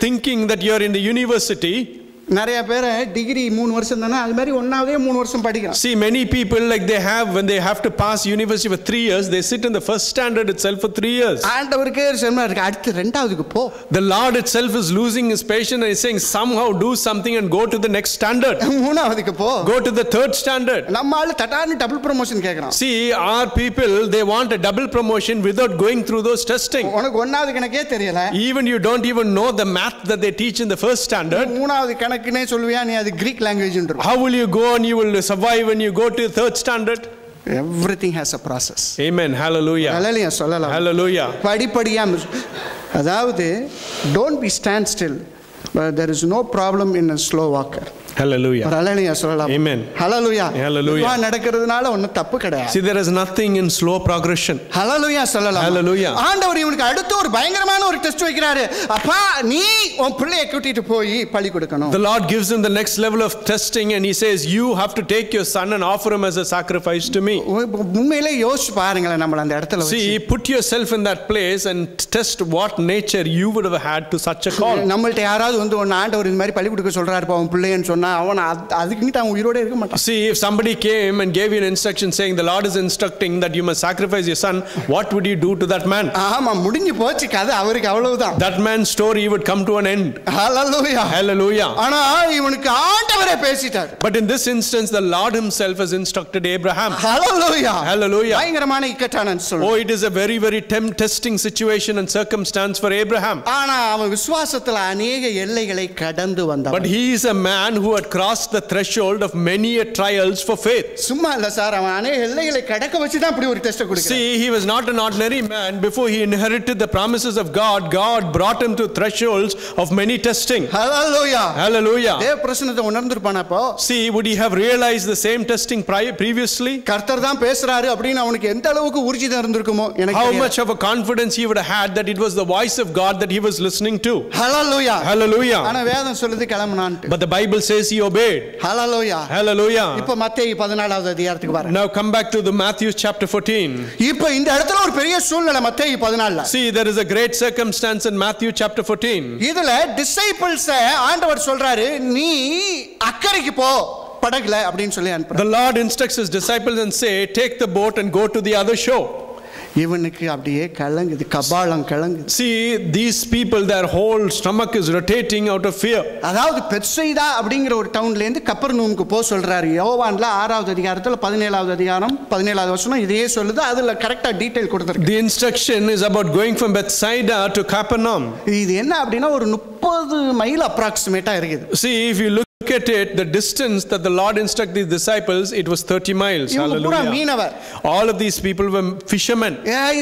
thinking that you are in the university, நிறைய பேர் degree 3 வருஷம் தானே அது மாதிரி ஒண்ணாவதே 3 வருஷம் படிக்கிறாங்க. See, many people like they have when they have to pass university for 3 years, they sit in the first standard itself for 3 years. ஆண்டவருக்கு சொன்னா இருக்கு அடுத்து இரண்டாவதுக்கு போ. The Lord itself is losing his patience and is saying somehow do something and go to the next standard. மூணாவதுக்கு போ. Go to the third standard. நம்ம ஆளு தட்டான்னு double promotion கேக்குறான். See, our people they want a double promotion without going through those testing. உனக்கு ஒண்ணாவது கணக்கே தெரியல. Even you don't even know the math that they teach in the first standard. மூணாவது கணக்குனே சொல்வியா நீ அது Greek language ன்ற. How will you go and you will survive when you go to third standard? Everything has a process. Amen. Hallelujah. ஹalleluya சொல்லலாம். Hallelujah. படிப்படியா அதாவது don't be stand still, but there is no problem in a slow walker. Hallelujah. ஹalleluya சொல்லலாம். Amen. ஹalleluya. Hallelujah. இதுவா நடக்கிறதுனால ஒண்ணும் தப்பு கிடையாது. See, there is nothing in slow progression. ஹalleluya சொல்லலாம். Hallelujah. ஆண்டவர் இவனுக்கு அடுத்து ஒரு பயங்கரமான ஒரு டெஸ்ட் வைக்கிறாரு. அப்பா நீ உன் பிள்ளையை கூட்டிட்டு போய் பலி கொடுக்கணும். The Lord gives him the next level of testing and he says you have to take your son and offer him as a sacrifice to me. உண்மையிலே யோசிச்சு பாருங்களேன் நம்மள அந்த இடத்துல வச்சு. See, put yourself in that place and test what nature you would have had to such a call. நம்மள்ட்ட யாராவது வந்து ஒன்னு ஆண்டவர் இந்த மாதிரி பலி கொடுக்க சொல்றாருப்பா உன் பிள்ளைன்னு சொன்னா அவன் அதுக்கிட்ட அவன் உயிரோட இருக்க மாட்டான். See, if somebody came and gave you an instruction saying the Lord is instructing that you must sacrifice your son, what would you do to that man? ஆமா முடிஞ்சு போச்சு கதை அவருக்கு அவ்வளவுதான். That man's story would come to an end. Hallelujah. Hallelujah. ஆனா இவனுக்கு ஆண்டவரே பேசிட்டார். But in this instance the Lord himself has instructed Abraham. Hallelujah. Hallelujah. பயங்கரமான இக்கட்டான சொல்லுங்க. Oh, it is a very very testing situation and circumstance for Abraham. ஆனா அவன் விசுவாசத்துல अनेक எல்லைகளை கடந்து வந்தான். But he is a man who had crossed the threshold of many trials for faith. சும்மா இல்ல சார் அவன் अनेक எல்லைகளை கடக்க வச்சு தான் இப்படி ஒரு டெஸ்ட் கொடுக்கிறான். See, he was not an ordinary man. Before he inherited the promises of God, God brought him to thresholds of many testing. Hallelujah. Hallelujah. தேவ பிரசன்னத்தை உணர்ந்திருப்பானா அப்போ? See, would he have realized the same testing previously? கர்த்தர் தான் பேசுறாரு அப்படினு அவனுக்கு எந்த அளவுக்கு ஊர்ஜிதம் இருந்திருக்குமோ எனக்கு How much of a confidence he would have had that it was the voice of God that he was listening to? Hallelujah. Hallelujah. ஆனா வேதம் சொல்லுது கிளம்புனான்ட்டு. But the Bible says he obeyed. Hallelujah. Hallelujah. இப்போ மத்தேயு 14வது அதிகாரத்துக்கு வர. Now come back to the Matthew chapter 14. இப்போ இந்த இடத்துல ஒரு பெரிய சூழ்நிலை மத்தேயு 14ல. See, there is a great circumstance in Matthew chapter 14. இதுல disciples ஆண்டவர் சொல்றாரு நீ அக்கறைக்கு போ படகுல அப்படினு சொல்லி அனுப்புறார். The Lord instructs his disciples and say take the boat and go to the other shore. இவனுக்கு அப்படியே கலங்குது கபாலம் கலங்குது. See, these people their whole stomach is rotating out of fear. அதாவது பெத்சைதா அப்படிங்கிற ஒரு டவுன்ல இருந்து கப்பர்நூமுக்கு போ சொல்றாரு. யோவான்ல 6வது அதிகாரத்துல 17வது அதிகாரம் 17வது வசனம் இதையே சொல்லுது. அதுல கரெக்ட்டா டீடைல் கொடுத்திருக்கு. The instruction is about going from Bethsaida to Capernaum. இது என்ன அப்படினா ஒரு 30 மைல் அப்ராக்ஸிமேட்டா இருக்குது. See, if you look at it, the distance that the Lord instructed these disciples, it was 30 miles. Hallelujah. All of these people were fishermen.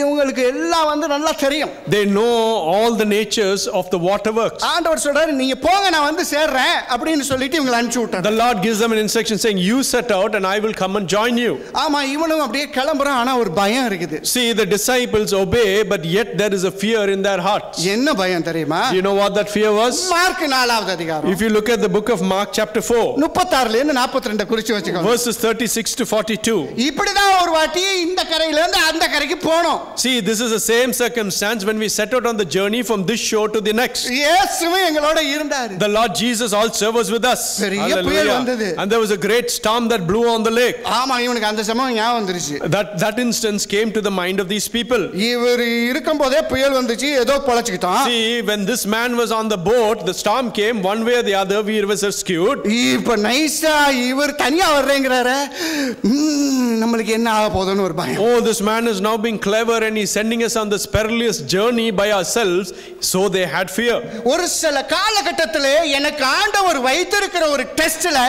இவங்களுக்கு எல்லாம் வந்து நல்லா தெரியும். They know all the natures of the waterworks. ஆண்டவர் சொல்றாரு நீங்க போங்க நான் வந்து சேர்றேன் அப்படினு சொல்லிட்டு இவங்களை அனுப்பி விட்டார். The Lord gives them an instruction saying you set out and I will come and join you. ஆமா இவனும் அப்படியே கிளம்பறான் ஆனா ஒரு பயம் இருக்குது. See, the disciples obey but yet there is a fear in their hearts. என்ன பயம் தெரியுமா? You know what that fear was? Mark 4வது அதிகாரம். If you look at the book of Mark chapter 4, 36ல இருந்து 42 குறிச்சு வச்சுக்கோங்க. verses 36 to 42. இப்படிதான் ஒரு வாட்டி இந்த கரையில இருந்து அந்த கரைக்கு போனோம். See, this is the same circumstance when we set out on the journey from this shore to the next. இயேசுவே எங்களோட இருந்தாரு. The Lord Jesus also was with us. பெரிய புயல் வந்தது. And there was a great storm that blew on the lake. ஆமா, இவனுக்கு அந்த சமயம் ஞாபகம் வந்துருச்சு. That instance came to the mind of these people. இவர் இருக்கும்போதே புயல் வந்துச்சு, ஏதோ பொளச்சிட்டான். See, when this man was on the boat, the storm came one way or the other, we was rescued. இப்ப நைஸா இவர் தனியா வர்றேங்கறாரே, நமக்கு என்ன ஆக போகுதுன்னு ஒரு பயம். Oh, this man is now being clever and he's sending us on this perilous journey by ourselves, so they had fear. ஒரு சில காலகட்டத்திலே எனக்கு ஆண்டவர் வைத்திருக்கிற ஒரு டெஸ்ட்ல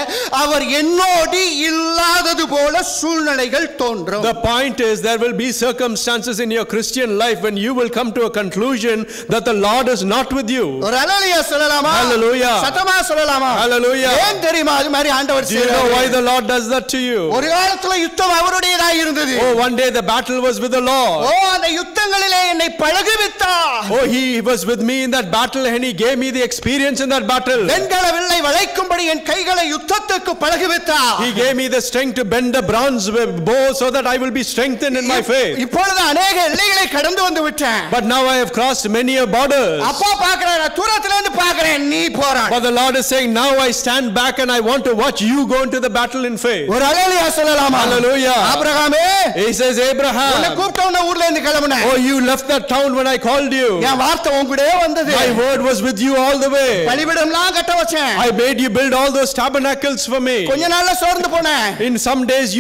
அவர் என்னோடு இல்லாதது போல சூழ்நிலைகள் தோன்றும். The point is, there will be circumstances in your Christian life when you will come to a conclusion that the Lord is not with you. ஒரு ஹalleluya சொல்லலாமா? Hallelujah. சத்தமா சொல்லலாமா? Hallelujah. ஏன் தெரியுமா அது மாதிரி ஆண்டவர் செய்றாரு? Do you know why the Lord does that to you? ஒரு காலத்துல யுத்தம் அவருடையதா இருந்தது. Oh, one day the battle was with the Lord. Oh, அந்த யுத்தங்களிலே என்னை பழகுவித்தார். Oh, he was with me in that battle and he gave me the experience in that battle. வெண்கல வில்லை வளைக்கும்படி என் கைகளை யுத்தத்துக்கு பழகுவித்தார். He gave me the strength to bend the bronze bow so that I will be strengthened in my faith. இப்பொழுது अनेक எல்லைகளை கடந்து வந்து விட்டேன். But now I have crossed many a borders. அப்பா பார்க்கறாரு, தூரத்துல இருந்து பார்க்கறேன், நீ போறாய். But the Lord is saying, now I stand back and I want to watch you go into the battle in faith. ஒரு ஹalleluya சொல்லலாமா? Hallelujah. ஆபிரகாமே, he says, Abraham, உன்னை கூப்பிட்டவன ஊர்ல இருந்து கிளம்புன. Oh, you left that town when I called you. என் வார்த்தை உன்கூடவே வந்தது. My word was with you all the way. பலிபீடம்லாம் கட்ட வச்சேன். I made you build all those tabernacles for me. கொஞ்ச நாள்ல சோர்ந்து போனேன். In some days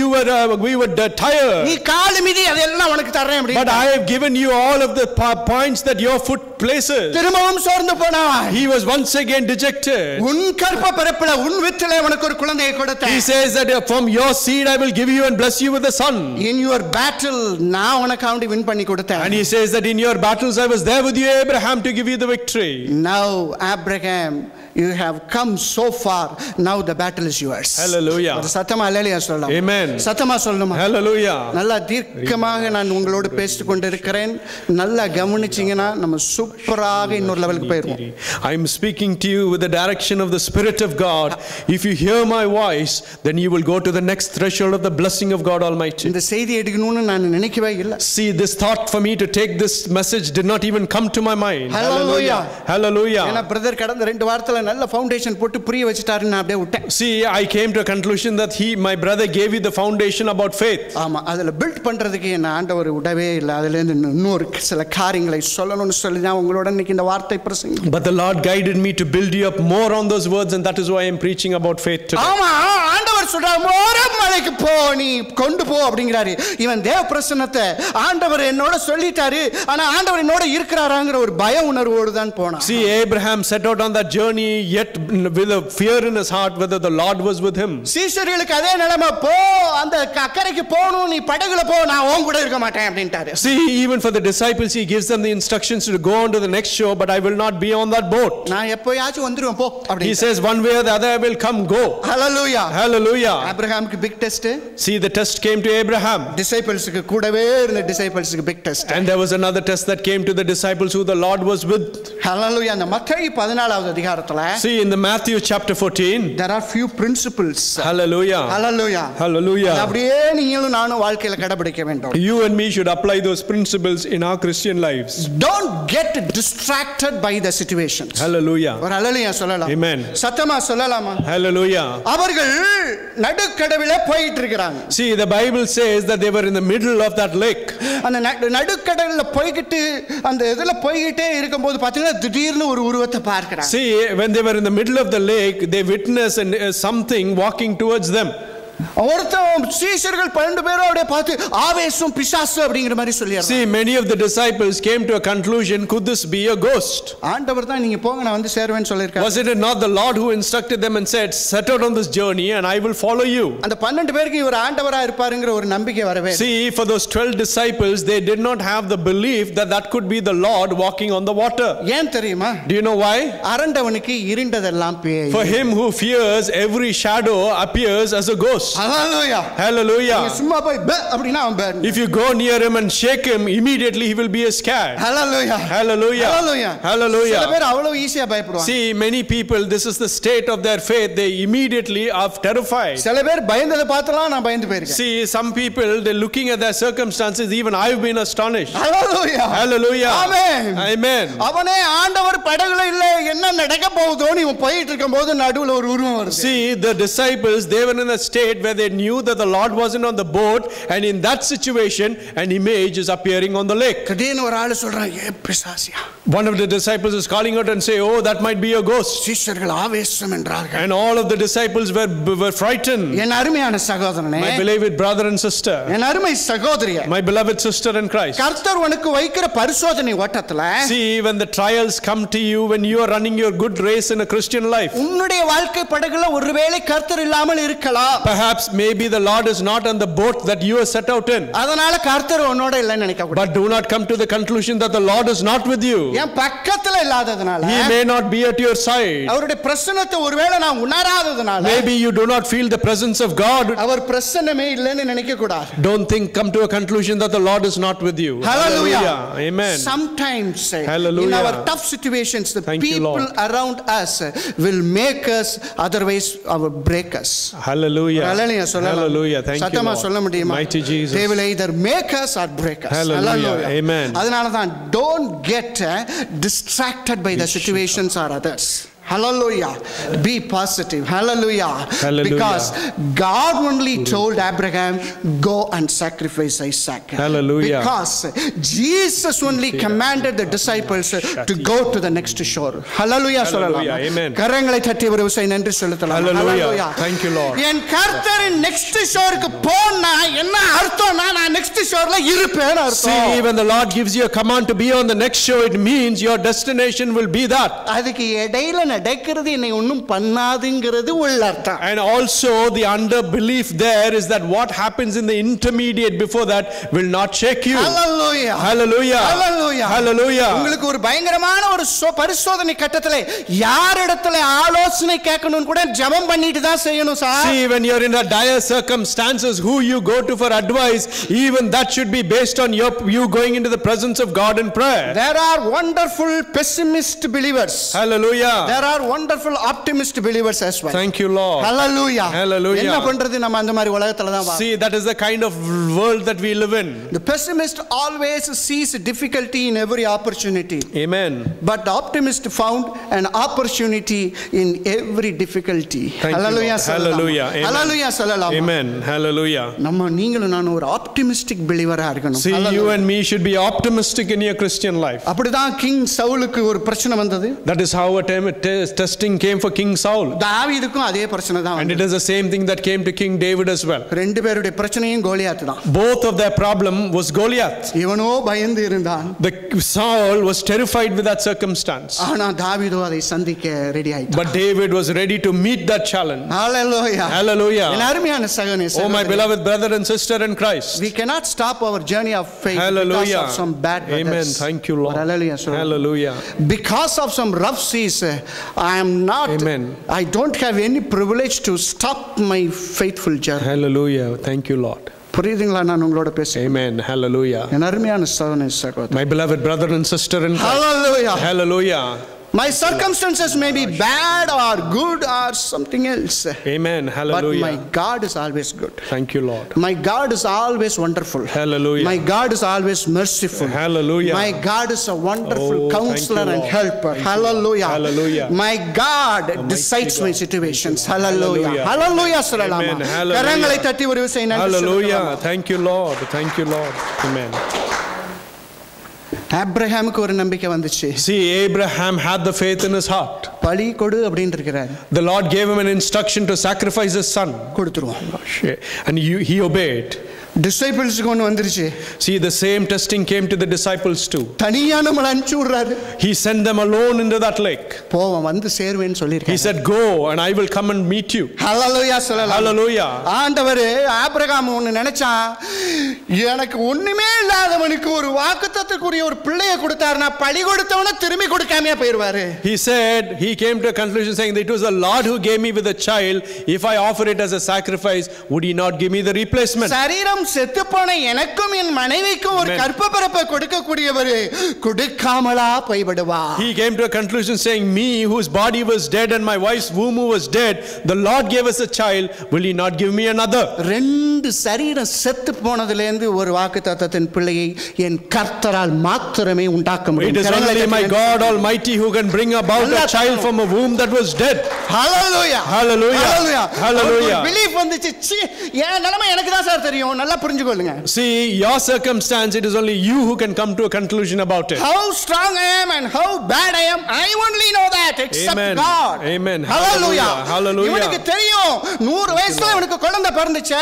we were tired. நீ கால் மிதி அதெல்லாம் உனக்கு தரேன் அப்படி. But I have given you all of the points that your foot places. திரும்பவும் சோர்ந்து போனான். He was once again dejected. உன் கற்ப பிறப்பில உன் வித்திலே உனக்கு ஒரு குழந்தையை கொடுத்தேன். He says that from your seed I will give you and bless you with a son. In your battle நான் உனக்காண்டி வின் பண்ணி கொடுத்தேன். And he says that in your battles I was there with you, Abraham, to give you the victory. Now Abraham, you have come so far, now the battle is yours. Hallelujah. சத்தமா ஹalleluya சொல்லலாம். Amen. சத்தமா சொல்லணுமா? Hallelujah. நல்லா தீர்க்கமாக நான் உங்களோடு பேசிட்டு கொண்டிருக்கிறேன். நல்லா கவனிச்சீங்கன்னா நம்ம சூப்பராக இன்னொரு லெவலுக்கு போயிடுவோம். I am speaking to you with the direction of the Spirit of God. If you hear my voice, then you will go to the next threshold of the blessing of God Almighty. இந்த செய்தி எடுக்கணும்னு நான் நினைக்கவே இல்லை. See, this thought for me to take this message did not even come to my mind. Hallelujah. Hallelujah. ஏன்னா brother கடந்த 2 வாரத்துல நல்ல ஃபவுண்டேஷன் போட்டு புரிய வச்சிட்டாரு, நான் அப்படியே விட்டேன். See, I came to a conclusion that my brother gave you the foundation about faith. ஆமா, அதுல பில்ட் பண்றதுக்கு என்ன ஆண்டவர் விடவே இல்லை. அதுல இருந்து இன்னொரு சில காரியங்களை சொல்லணும்னு சொல்லி தான் உங்களோட இன்னைக்கு இந்த வார்த்தை பிரசங்கம். But the Lord guided me to build you up more on those words, and that is why I am preaching about faith today. ஆமா, ஆண்டவர் சொல்றார், மோரம் மலைக்கு போ, நீ கொண்டு போ அப்படிங்கறாரு. இவன் தேவ பிரசன்னத்தை ஆண்டவர் என்னோட சொல்லிட்டாரு, ஆனா ஆண்டவர் என்னோட இருக்கறாராங்கற ஒரு பய உணர்வோடு தான் போனான். See, Abraham set out on that journey yet with a fear in his heart whether the Lord was with him. சீஷர்களுக்கு அதே நிலைமை, போ அந்த அக்கறைக்கு போணும், நீ படகுல போ, நான் உன் கூட இருக்க மாட்டேன் அப்படின்ட்டாரு. See, even for the disciples he gives them the instructions to go on to the next shore, but I will not be on that boat. நான் எப்போயாச்சும் வந்துருவேன் போ அப்படி. He says one way or the other I will come, go. Hallelujah. Hallelujah. ஆபிரகாமுக்கு big test. See, the test came to Abraham. டிசைபிள்ஸ்க்கு கூடவே இருந்த டிசைபிள்ஸ்க்கு big test. And there was another test that came to the disciples who the Lord was with. Hallelujah. அந்த மத்தேயு 14வது அதிகாரத்துல, See, in the Matthew chapter 14, there are few principles. Hallelujah. Hallelujah. Hallelujah. அப்படியே நீங்களும் நானும் வாழ்க்கையில கடைபிடிக்க வேண்டும். You and me should apply those principles in our Christian lives. Don't get distracted by the situations. Hallelujah. ஒரு ஹalleluya சொல்லலாம். Amen. சத்தமா சொல்லலாமா? Hallelujah. அவர்கள் நடுக்கடவில போயிட்டு இருக்காங்க. See, the Bible says that they were in the middle of that lake. அந்த நடுக்கடல்ல போயிட்டு அந்த இதுல போயிட்டே இருக்கும்போது பாத்தீங்கன்னா திடீர்னு ஒரு உருவத்தை பார்க்கறாங்க. See, when they were in the middle of the lake, they witnessed something walking towards them. ஒருத்தன் சீஷர்கள் 12 பேரும் அப்படியே பார்த்து ஆவேசம் பிசாசு அப்படிங்கிற மாதிரி சொல்லியாரு. See, many of the disciples came to a conclusion, could this be a ghost? ஆண்டவர் தான் நீங்க போங்க நான் வந்து சேருவேன்னு சொல்லிருக்காரு. Was it not the Lord who instructed them and said, set out on this journey and I will follow you? அந்த 12 பேருக்கு இவர் ஆண்டவரா இருப்பாருங்கற ஒரு நம்பிக்கை வரவே. See, for those 12 disciples, they did not have the belief that that could be the Lord walking on the water. ஏன் தெரியுமா? Do you know why? அரண்டவனுக்கு இருண்டதெல்லாம் பேய். For him who fears, every shadow appears as a ghost. Hallelujah. Hallelujah. நீங்க சும்மா போய் பே அப்படினா அவன் பே. If you go near him and shake him, immediately he will be scared. Hallelujah. Hallelujah. Hallelujah. Hallelujah. சில பேர் அவ்வளவு ஈஸியா பயப்படுவாங்க. See, many people, this is the state of their faith. They immediately are terrified. சில பேர் பயந்தத பார்த்தலாம் நான் பயந்து போயிருக்கேன். See, some people, they're looking at their circumstances, even I've been astonished. Hallelujah. Hallelujah. Amen. Amen. அவனே ஆண்டவர் படகுல இல்ல என்ன நடக்க போகுதோன்னு இவன் போயிட்டு இருக்கும்போது நடுவுல ஒரு உருவம் வருது. See, the disciples, they were in a state where they knew that the Lord wasn't on the boat, and in that situation, an image is appearing on the lake. திடீர்னு ஒரு ஆளு சொல்றான், ஏ பிசாசியா. One of the disciples is calling out and say, oh, that might be a ghost. சீஷர்கள் ஆவேசம் என்றார்கள். And all of the disciples were frightened. என் அருமையான சகோதரனே, My beloved brother and sister, என் அருமை சகோதரியே, my beloved sister in Christ. கர்த்தர் உனக்கு வைக்கிற பரிசோதனை ஓட்டத்துல, See, when the trials come to you, when you are running your good race in a Christian life, உன்னுடைய வாழ்க்கை படகுல ஒருவேளை கர்த்தர் இல்லாமல் இருக்கலாம். perhaps maybe the Lord is not on the boat that you are set out in. அதனால கர்த்தர் உன்னோட இல்லன்னு நினைக்க கூடாது. But do not come to the conclusion that the Lord is not with you. என் பக்கத்துல இல்லாததனால, He may not be at your side. அவருடைய பிரசன்னத்தை ஒருவேளை நான் உணராததனால, Maybe you do not feel the presence of God. அவர் பிரசன்னமே இல்லன்னு நினைக்க கூடாது. Don't come to a conclusion that the Lord is not with you. Hallelujah. Amen. Sometimes Hallelujah. in our tough situations, the Thank you, people Lord. around us will make us, otherwise our break us. Hallelujah. Hallelujah. Hallelujah. Thank you, சத்தமா சொல்ல Lord. முடியுமா? Mighty Jesus. They will either make us or break us. Hallelujah. Amen. அதனால தான் don't get distracted by the situations or others. Hallelujah. Be positive. Hallelujah. Hallelujah. Because God only told Abraham, go and sacrifice Isaac. Hallelujah. Because Jesus only commanded the disciples to go to the next shore. Hallelujah. Hallelujah. Amen. கரங்களை தட்டி ஒரு விசை நன்றி செலுத்தலாம். Hallelujah. Thank you, Lord. என் கர்த்தரின் next shoreக்கு போனா என்ன அர்த்தம்னா நான் next shoreல இருப்பேன் அர்த்தம். See, when the Lord gives you a command to be on the next shore, it means your destination will be that. அதுக்கு இடையில நடக்கிறது என்னை ஒண்ணும் பண்ணாதுங்கிறது உள்ளர்த்தம். And also the underbelief there is that what happens in the intermediate before that will not shake you. Hallelujah. Hallelujah. Hallelujah. Hallelujah. உங்களுக்கு ஒரு பயங்கரமான ஒரு பரிசோதனை கட்டத்திலே யாரிடத்துல ஆலோசனை கேட்கணும் கூட ஜெபம் பண்ணிட்டு தான் செய்யணும் sir. See, when you're in a dire circumstances, who you go to for advice, even that should be based on you going into the presence of God in prayer. There are wonderful pessimist believers. Hallelujah. There are wonderful optimist believers as well. Thank you, Lord. Hallelujah. Hallelujah. என்ன பண்றது நம்ம அந்த மாதிரி உலகத்துல தான் See, that is the kind of world that we live in. The pessimist always sees difficulty in every opportunity. Amen. But the optimist found an opportunity in every difficulty. Thank Hallelujah. you, Hallelujah. Amen. Hallelujah. Sallallahu. Amen. Hallelujah. நம்ம நீங்களும் நான் ஒரு optimistic believer-ஆ இருக்கணும். See, you and me should be optimistic in your Christian life. அப்படிதான் king சவுலுக்கு ஒரு பிரச்சனை வந்தது. That is how a testing came for King Saul. தாவீதுக்கும் அதே பிரச்சனை தான் And வந்தது. it is the same thing that came to King David as well. ரெண்டு பேருடைய பிரச்சனையும் கோலியாத் தான். Both of their problem was Goliath. இவனோ பயந்து இருந்தான். The Saul was terrified with that circumstance. ஆனா தாவீதோ அதை சந்திக்க ரெடி ஆயிட்டான். But David was ready to meet that challenge. Hallelujah. Hallelujah. என் அருமையான சகோதரனே, Oh, my beloved brother and sister in Christ. we cannot stop our journey of faith Hallelujah. because of some bad weathers. Amen. Thank you, Lord. Hallelujah. Hallelujah. Because of some rough seas, I am not. Amen. I don't have any privilege to stop my faithful journey. Hallelujah. Thank you, Lord. புரியுதுங்களா நான் உங்களோட பேசுறேன்? Amen. Hallelujah. என் அருமையான சகோதரனே. My beloved brother and sister in Christ. Hallelujah. Hallelujah. My circumstances may be bad or good or something else. Amen. Hallelujah. But my God is always good. Thank you, Lord. My God is always wonderful. Hallelujah. My God is always merciful. Hallelujah. My God is a wonderful counselor thank you, and Lord. helper. Hallelujah. Hallelujah. My God decides my situations. Hallelujah. Hallelujah. Amen. Hallelujah. கரங்களை தட்டி ஒரு விசை நன்றி Hallelujah. சொல்லலாம். Thank you, Lord. Thank you, Lord. Amen. ஆபிரகாமுக்கு ஒரு நம்பிக்கை வந்துச்சு. See, Abraham had the faith in his heart. பலி கொடு அப்படினு இருக்காரு. The Lord gave him an instruction to sacrifice his son. கொடுத்துருவோம். And he obeyed. டிசைபிள்ஸ்க்கு ஒன்று வந்துருச்சு. See, the same testing came to the disciples too. தனியா நம்மளை அனுப்பிச்சு விடுறாரு. He sent them alone into that lake. போவோம் வந்து சேருவேன்னு சொல்லியிருக்காரு. He said, go and I will come and meet you. ஹல்லேலூயா சொல்லலாம். Hallelujah. ஆண்டவர் ஆபிரகாம் ஒன்னு நினைச்சான், எனக்கு ஒண்ணுமே இல்லாதவனுக்கு ஒரு வாக்குத்தத்தத்துக்குரிய ஒரு பிள்ளையை கொடுத்தாருன்னா பழி கொடுத்தவன திரும்பி கொடுக்காமையா போயிருவாரு. He said, he came to a conclusion saying that it was the Lord who gave me with a child. If I offer it as a sacrifice, would he not give me the replacement? சரீரம் செத்து போன எனக்கும் என் மனைவிக்கும் ஒரு கற்பப்பிறப்பை கொடுக்கக்கூடியவர் கொடுக்காமலா போய்விடுவார். He came to a conclusion saying, me whose body was dead and my wife's womb was dead, the Lord gave us a child, will he not give me another? ரெண்டு சரீரம் செத்து போனதிலிருந்து ஒரு வாக்குத்தத்தத்தின் பிள்ளையை என் கர்த்தரால் மாத்திரமே உண்டாக்க முடியும். It is only my God Almighty who can bring about a child from a womb that was dead. Hallelujah. Hallelujah. Hallelujah. Belief வந்துச்சு. என் நிலைமை எனக்கு தான் சார் தெரியும். நல்லா புரிஞ்சுக்கொள்ளுங்க. See, your circumstance, it is only you who can come to a conclusion about it. How strong I am and how bad I am, I only know that except Amen. God. Amen. Hallelujah. Hallelujah. இவனுக்கு தெரியும் 100 வயசுல இவனுக்கு குழந்தை பிறந்துச்சு.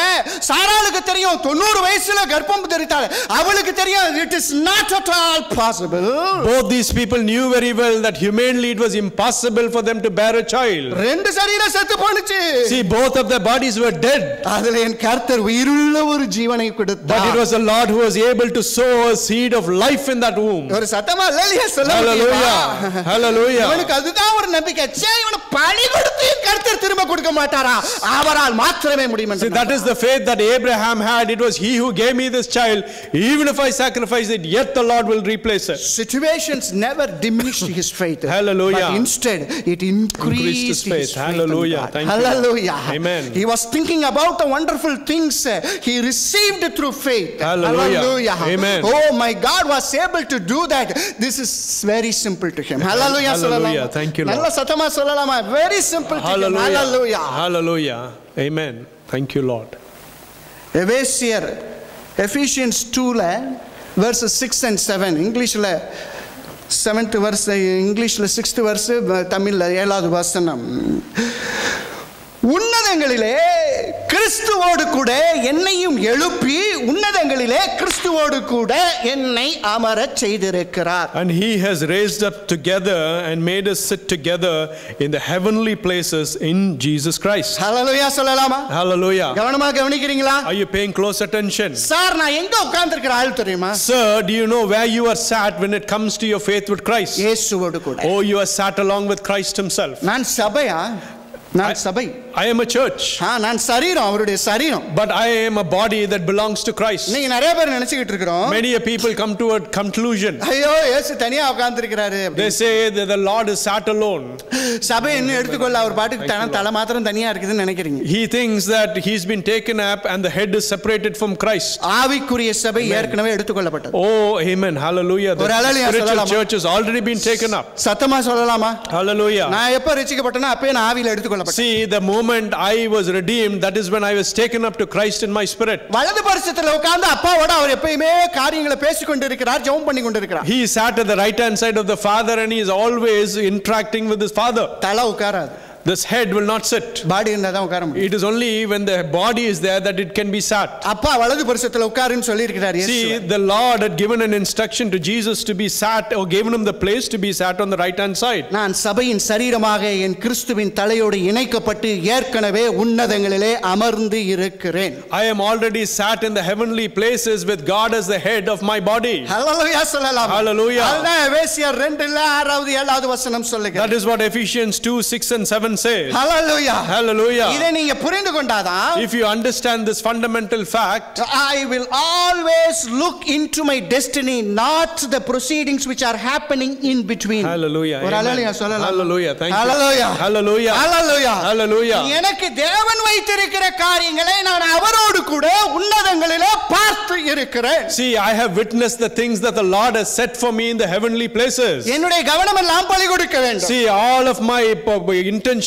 சாராளுக்கு தெரியும் 90 வயசுல கர்ப்பம் தரித்தாள். அவளுக்கு தெரியும் it is not at all possible. Both these people knew very well that humanly it was impossible for them to bear a child. ரெண்டு சரீரம் செத்து போனுச்சு. See, both of their bodies were dead. அதுல என் கர்த்தர் உயிருள்ள ஒரு ஜீவனை கொடுத்தார். But it was the Lord who was able to sow a seed of life in that womb. ஒரு சத்தமா அல்லேலூயா சொல்லுங்க. Hallelujah. Hallelujah. இவனுக்கு அதுதான் ஒரு நம்பிக்கை. சே இவனை பழி கொடுத்து கர்த்தர் திரும்ப கொடுக்க மாட்டாரா? அவரால் மாத்திரமே முடியும். See, that is the faith that Abraham had. It was he who gave me this child. Even if I sacrifice it, yet the Lord will replace it. Situations never diminished his faith. Hallelujah. But instead it increased his faith. Hallelujah. Thank you. Hallelujah. Amen. He was thinking about the wonderful things he received through faith. Hallelujah. Amen. Oh, my God was able to do that. This is very simple to him. Hallelujah. Hallelujah. Thank you, Lord. நல்ல சத்தமா சொல்லலாமா? Very simple to him. Hallelujah. Hallelujah. Amen. Thank you, Lord. Ephesians 2ல verses 6 and 7 இங்கிலீஷ்ல 7th verse, இங்கிலீஷ்ல 6th verse, தமிழ்ல 7வது வசனம். உன்னதங்களிலே கிறிஸ்துவோடு கூட என்னையும் எழுப்பி உன்னதங்களிலே கிறிஸ்துவோடு கூட என்னை அமரச் செய்திருக்கிறார். And he has raised up together and made us sit together in the heavenly places in Jesus Christ. ஹalleluya சொல்லலாமா? Hallelujah. கவனமா கவனிக்கிறீங்களா? Are you paying close attention? Sir நான் எங்க உட்கார்ந்திருக்கிற ஆள் தெரியுமா? Sir, do you know where you are sat when it comes to your faith with Christ? இயேசுவோடு கூட. Oh, you are sat along with Christ himself. நான் சபையா? நான் சபை. I am a church. நான் சரீரம், அவருடைய சரீரம். But I am a body that belongs to Christ. நீங்க நிறைய பேர் நினைச்சிட்டு இருக்கோம். Many people come to a conclusion. ஐயோ இயேசு தனியா உட்கார்ந்திருக்கிறாரு. They say that the Lord is sat alone. சபை இன்னும் எடுத்துக்கொள்ள அவர் பாட்டுக்கு தலை மாத்திரம் தனியா இருக்குதுன்னு நினைக்கிறீங்க. He thinks that he's been taken up and the head is separated from Christ. ஆவிக்குரிய சபை ஏற்கனவே எடுத்துக்கொள்ளப்பட்டது. Oh, amen. Hallelujah. The spiritual church has already been taken up. சத்தமா சொல்லலாமா? Hallelujah. நான் எப்ப ரட்சிக்கப்பட்டேனோ அப்பவே நான் ஆவியில எடுத்துக்கொள்ளப்பட்டேன். See, the moment I was redeemed, that is when I was taken up to Christ in my spirit. வலது பரிசத்துல உட்கார்ந்து அப்பாவோட அவர் எப்பவுமே காரியங்களை பேசிக்கொண்டு இருக்கிறார், ஜெபம் பண்ணி கொண்டு இருக்கிறார். He sat at the right hand side of the Father and he is always interacting with his Father. தலை உட்காராது. This head will not sit. பாடி இருந்தா தான் உட்கார முடியும். It is only when the body is there that it can be sat. அப்பா வலது பரிசத்துல உட்காருன்னு சொல்லி இருக்கிறார் இயேசு. See, the Lord had given an instruction to Jesus to be sat, or given him the place to be sat on the right hand side. நான் சபையின் சரீரமாக என் கிறிஸ்துவின் தலையோடு இணைக்கப்பட்டு ஏற்கனவே உன்னதங்களிலே அமர்ந்து இருக்கிறேன். I am already sat in the heavenly places with God as the head of my body. ஹalleluya சொல்லலாம். Hallelujah. அதுதான் எபேசியர் 2ல 6வது 7வது வசனம் சொல்லுகிறது. That is what Ephesians 2:6 and 7 says. Hallelujah. Hallelujah. இதை நீங்க புரிந்து கொண்டாதான், if you understand this fundamental fact, I will always look into my destiny, not the proceedings which are happening in between. Hallelujah. ஒரு ஹalleluya சொல்லலாம். Hallelujah. Thank you. Hallelujah. Hallelujah. Hallelujah. Hallelujah. எனக்கு தேவன் வைத்திருக்கிற காரியங்களை நான் அவரோடு கூட உன்னதங்களிலே பார்த்து இருக்கிறேன். See, I have witnessed the things that the Lord has set for me in the heavenly places. என்னுடைய கவனம் எல்லாம் பலி கொடுக்க வேண்டும். See, all of my intention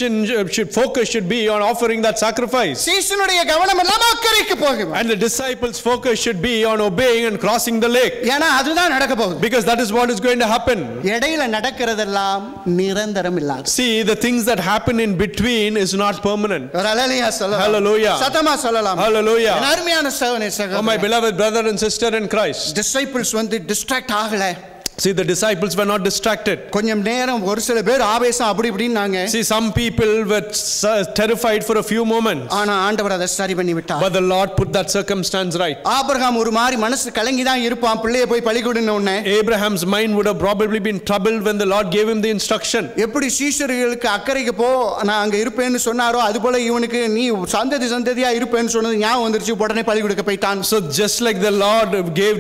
focus should be on offering that sacrifice. சீஷனுடைய கவனம் எல்லாம் அக்கறைக்கு போகும். And the disciples' focus should be on obeying and crossing the lake. ஏனா அதுதான் நடக்க போகுது. Because that is what is going to happen. இடையில நடக்கிறதெல்லாம் நிரந்தரம் இல்ல. See, the things that happen in between is not permanent. ஹalleluya சொல்லலாம். Hallelujah. சத்தமா சொல்லலாம். Hallelujah. அருமையான சகோதரனே. Oh, my beloved brother and sister in Christ. Disciples வந்து டிஸ்ட்ராக்ட் ஆகல. See, the disciples were not distracted. கொஞ்சம் நேரம் ஒரு சில பேர் ஆவேசம் அப்படி இப்படினாங்க. See, some people were terrified for a few moments. ஆனா ஆண்டவர் அதை சரி பண்ணி விட்டார். But the Lord put that circumstance right. Abraham ஒரு மாதிரி மனசு கலங்கி தான் இருப்பான் பிள்ளையை போய் பலிகொடுன உடனே. Abraham's mind would have probably been troubled when the Lord gave him the instruction. எப்படி சீஷர்களுக்கு அக்கறைக்கு போ நான் அங்க இருப்பேன்னு சொன்னாரோ அதுபோல இவனுக்கு நீ சந்ததியா இருப்பேன்னு சொன்னது ஞாபகம் வந்துருச்சு உடனே பலிகொடுக்க போய்ட்டான். So just like the Lord gave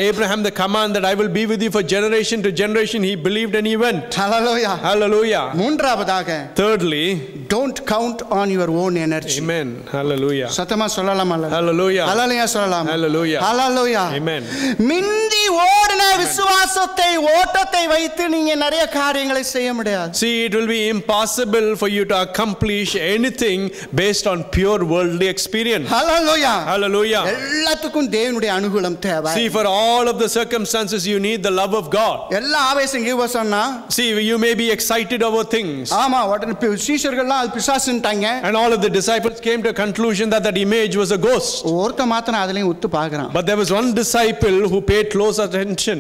Abraham the command that I will be with you for generation to generation, he believed and he went. Hallelujah. Hallelujah. மூன்றாவதாக, thirdly, don't count on your own energy. Amen. Hallelujah. சத்தமா சொல்லலாம். Hallelujah. Hallelujah சொல்லலாம். Hallelujah. Hallelujah. Amen. மிந்தி ஓடின விசுவாசத்தை ஓட்டத்தை வைத்து நீங்க நிறைய காரியங்களை செய்ய முடியாது. See, it will be impossible for you to accomplish anything based on pure worldly experience. Hallelujah. Hallelujah. எல்லாத்துக்கும் தேவனுடைய அனுகூலம் தேவை. See, for all of the circumstances you need the love of God. எல்லா ஆவேசம் ஈவசம்னா, see, you may be excited over things. ஆமா, உடனே சீஷர்கள்லாம் அது பிசாசுன்ட்டாங்க. And all of the disciples came to a conclusion that that image was a ghost. ஒருத்த மாத்திரம் அதுலயும் உத்து பார்க்கறான். But there was one disciple who paid close attention.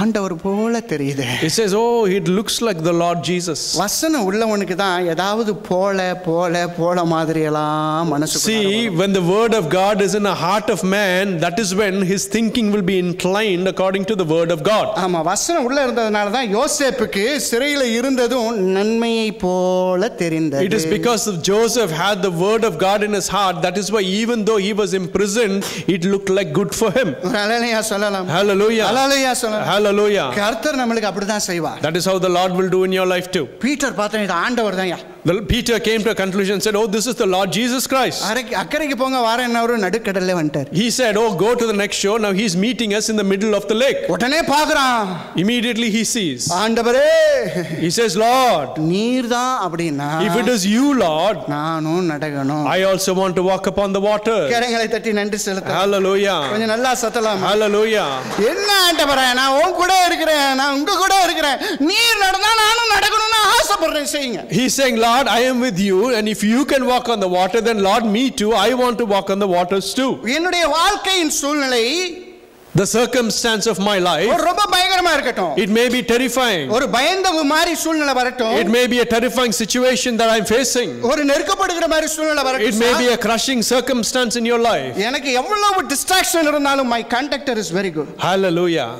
ஆண்டவர் போல தெரியுது. He says, oh, it looks like the Lord Jesus. வசனம் உள்ளவனுக்கு தான் ஏதாவது போல மாதிரி எல்லாம் மனசுக்கு. See, when the word of God is in the heart of man, that is when his thinking will be inclined according to the word of God. ஆமா, வசனம் உள்ள இருந்ததனால தான் யோசேப்புக்கு சிறையில இருந்ததும் நன்மையை போல தெரிந்தது. It is because of Joseph had the word of God in his heart, that is why even though he was imprisoned, it looked like good for him. ஹalleluya சொல்லலாம். Hallelujah. ஹalleluya சொல்லலாம். Hallelujah. கர்த்தர் நமக்கு அப்படிதான் செய்வார். That is how the Lord will do in your life too. Peter பார்த்தா இது ஆண்டவர் தான்யா. Peter came to a conclusion and said, oh, this is the Lord Jesus Christ. அக்கறைக்கு போங்க வாரேன்னவரு நடுக்கடல்ல வந்துட்டார். He said, oh, go to the next shore. Now he's meeting us in the middle of the lake. உடனே பார்க்கறான். Immediately he sees. ஆண்டவரே. He says, Lord, நீர்தான் அப்படினா, if it is you, Lord, நானும் நடக்கணும். I also want to walk upon the water. கரங்களை தட்டி நன்றி செலுத்து. Hallelujah. கொஞ்சம் நல்லா சத்தலாம். Hallelujah. என்ன ஆண்டவரே, நான் உன் கூட இருக்கிறேன், நான் உங்க கூட இருக்கிறேன். நீர் நடந்தா நானும் நடக்கணும்னு ஆசைப்படுறேன், செய்யுங்க. He's saying, Lord, I am with you, and if you can walk on the water, then Lord, me too, I want to walk on the waters too. என்னுடைய வாழ்க்கையின் சூழ்நிலை, the circumstance of my life, ரொம்ப பயங்கரமா இருக்கட்டும். it may be terrifying. ஒரு பயந்த மாதிரி சூழ்நிலை வரட்டும். It may be a terrifying situation that I'm facing. ஒரு நெருக்கப்படுகிற மாதிரி சூழ்நிலை வரட்டும். It may be a crushing circumstance in your life. எனக்கு எவ்வளவு distraction இருந்தாலும் my conductor is very good. Hallelujah.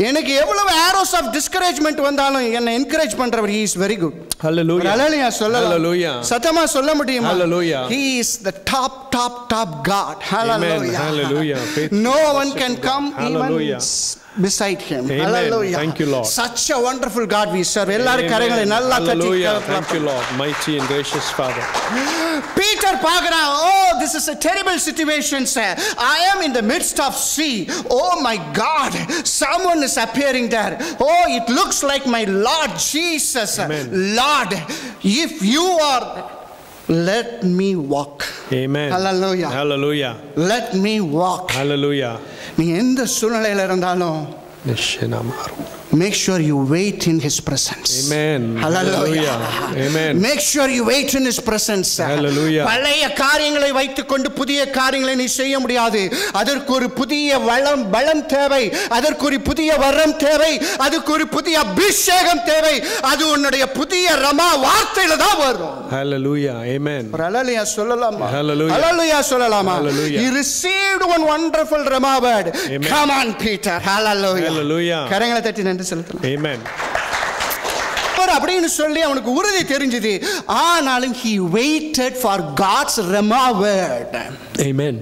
எனக்கு எவ்வளவு arrows of discouragement வந்தாலும் என்னை encourage பண்றவர், he is very good. Hallelujah. Hallelujah சொல்லலாம். Hallelujah. சத்தமா சொல்ல முடியுமா? Hallelujah. He is the top God. Hallelujah. Amen. Hallelujah. No one can come Hallelujah. even beside him. Amen. Hallelujah. Thank you, Lord. Such a wonderful God we serve. எல்லாரும் கரங்களை நல்லா தட்டி. Hallelujah. Thank you, Lord. Mighty and gracious Father. Peter பார்க்கறான், oh, this is a terrible situation, sir. I am in the midst of sea. Oh my God, someone is appearing there. Oh, it looks like my Lord Jesus. Amen. Lord, if you are, let me walk. Amen. Hallelujah. Hallelujah. Let me walk. Hallelujah. நீ எந்த சூழ்நிலையில இருந்தாலும், make sure you wait in his presence. Amen. Hallelujah. Amen. Make sure you wait in his presence. Hallelujah. பழைய காரியங்களை வைத்துக்கொண்டு புதிய காரியங்களை நீ செய்ய முடியாது. அதற்கு ஒரு புதிய பலம் தேவை, அதற்கு ஒரு புதிய வரம் தேவை, அதற்கு ஒரு புதிய அபிஷேகம் தேவை. அது உன்னுடைய புதிய ரமா வார்த்தையில தான் வரும். Hallelujah. Amen. ஹalleluya சொல்லலாமா? Hallelujah. ஹalleluya சொல்லலாமா? Hallelujah. He received one wonderful rama word. Amen. Come on Peter. Hallelujah. Hallelujah. கரங்களை தட்டி நன்றி செலுத்தலாம். Amen. அப்படின்னு சொல்லி அவனுக்கு உறுதி தெரிஞ்சது. ஆனாலும் he waited for God's rema word. Amen.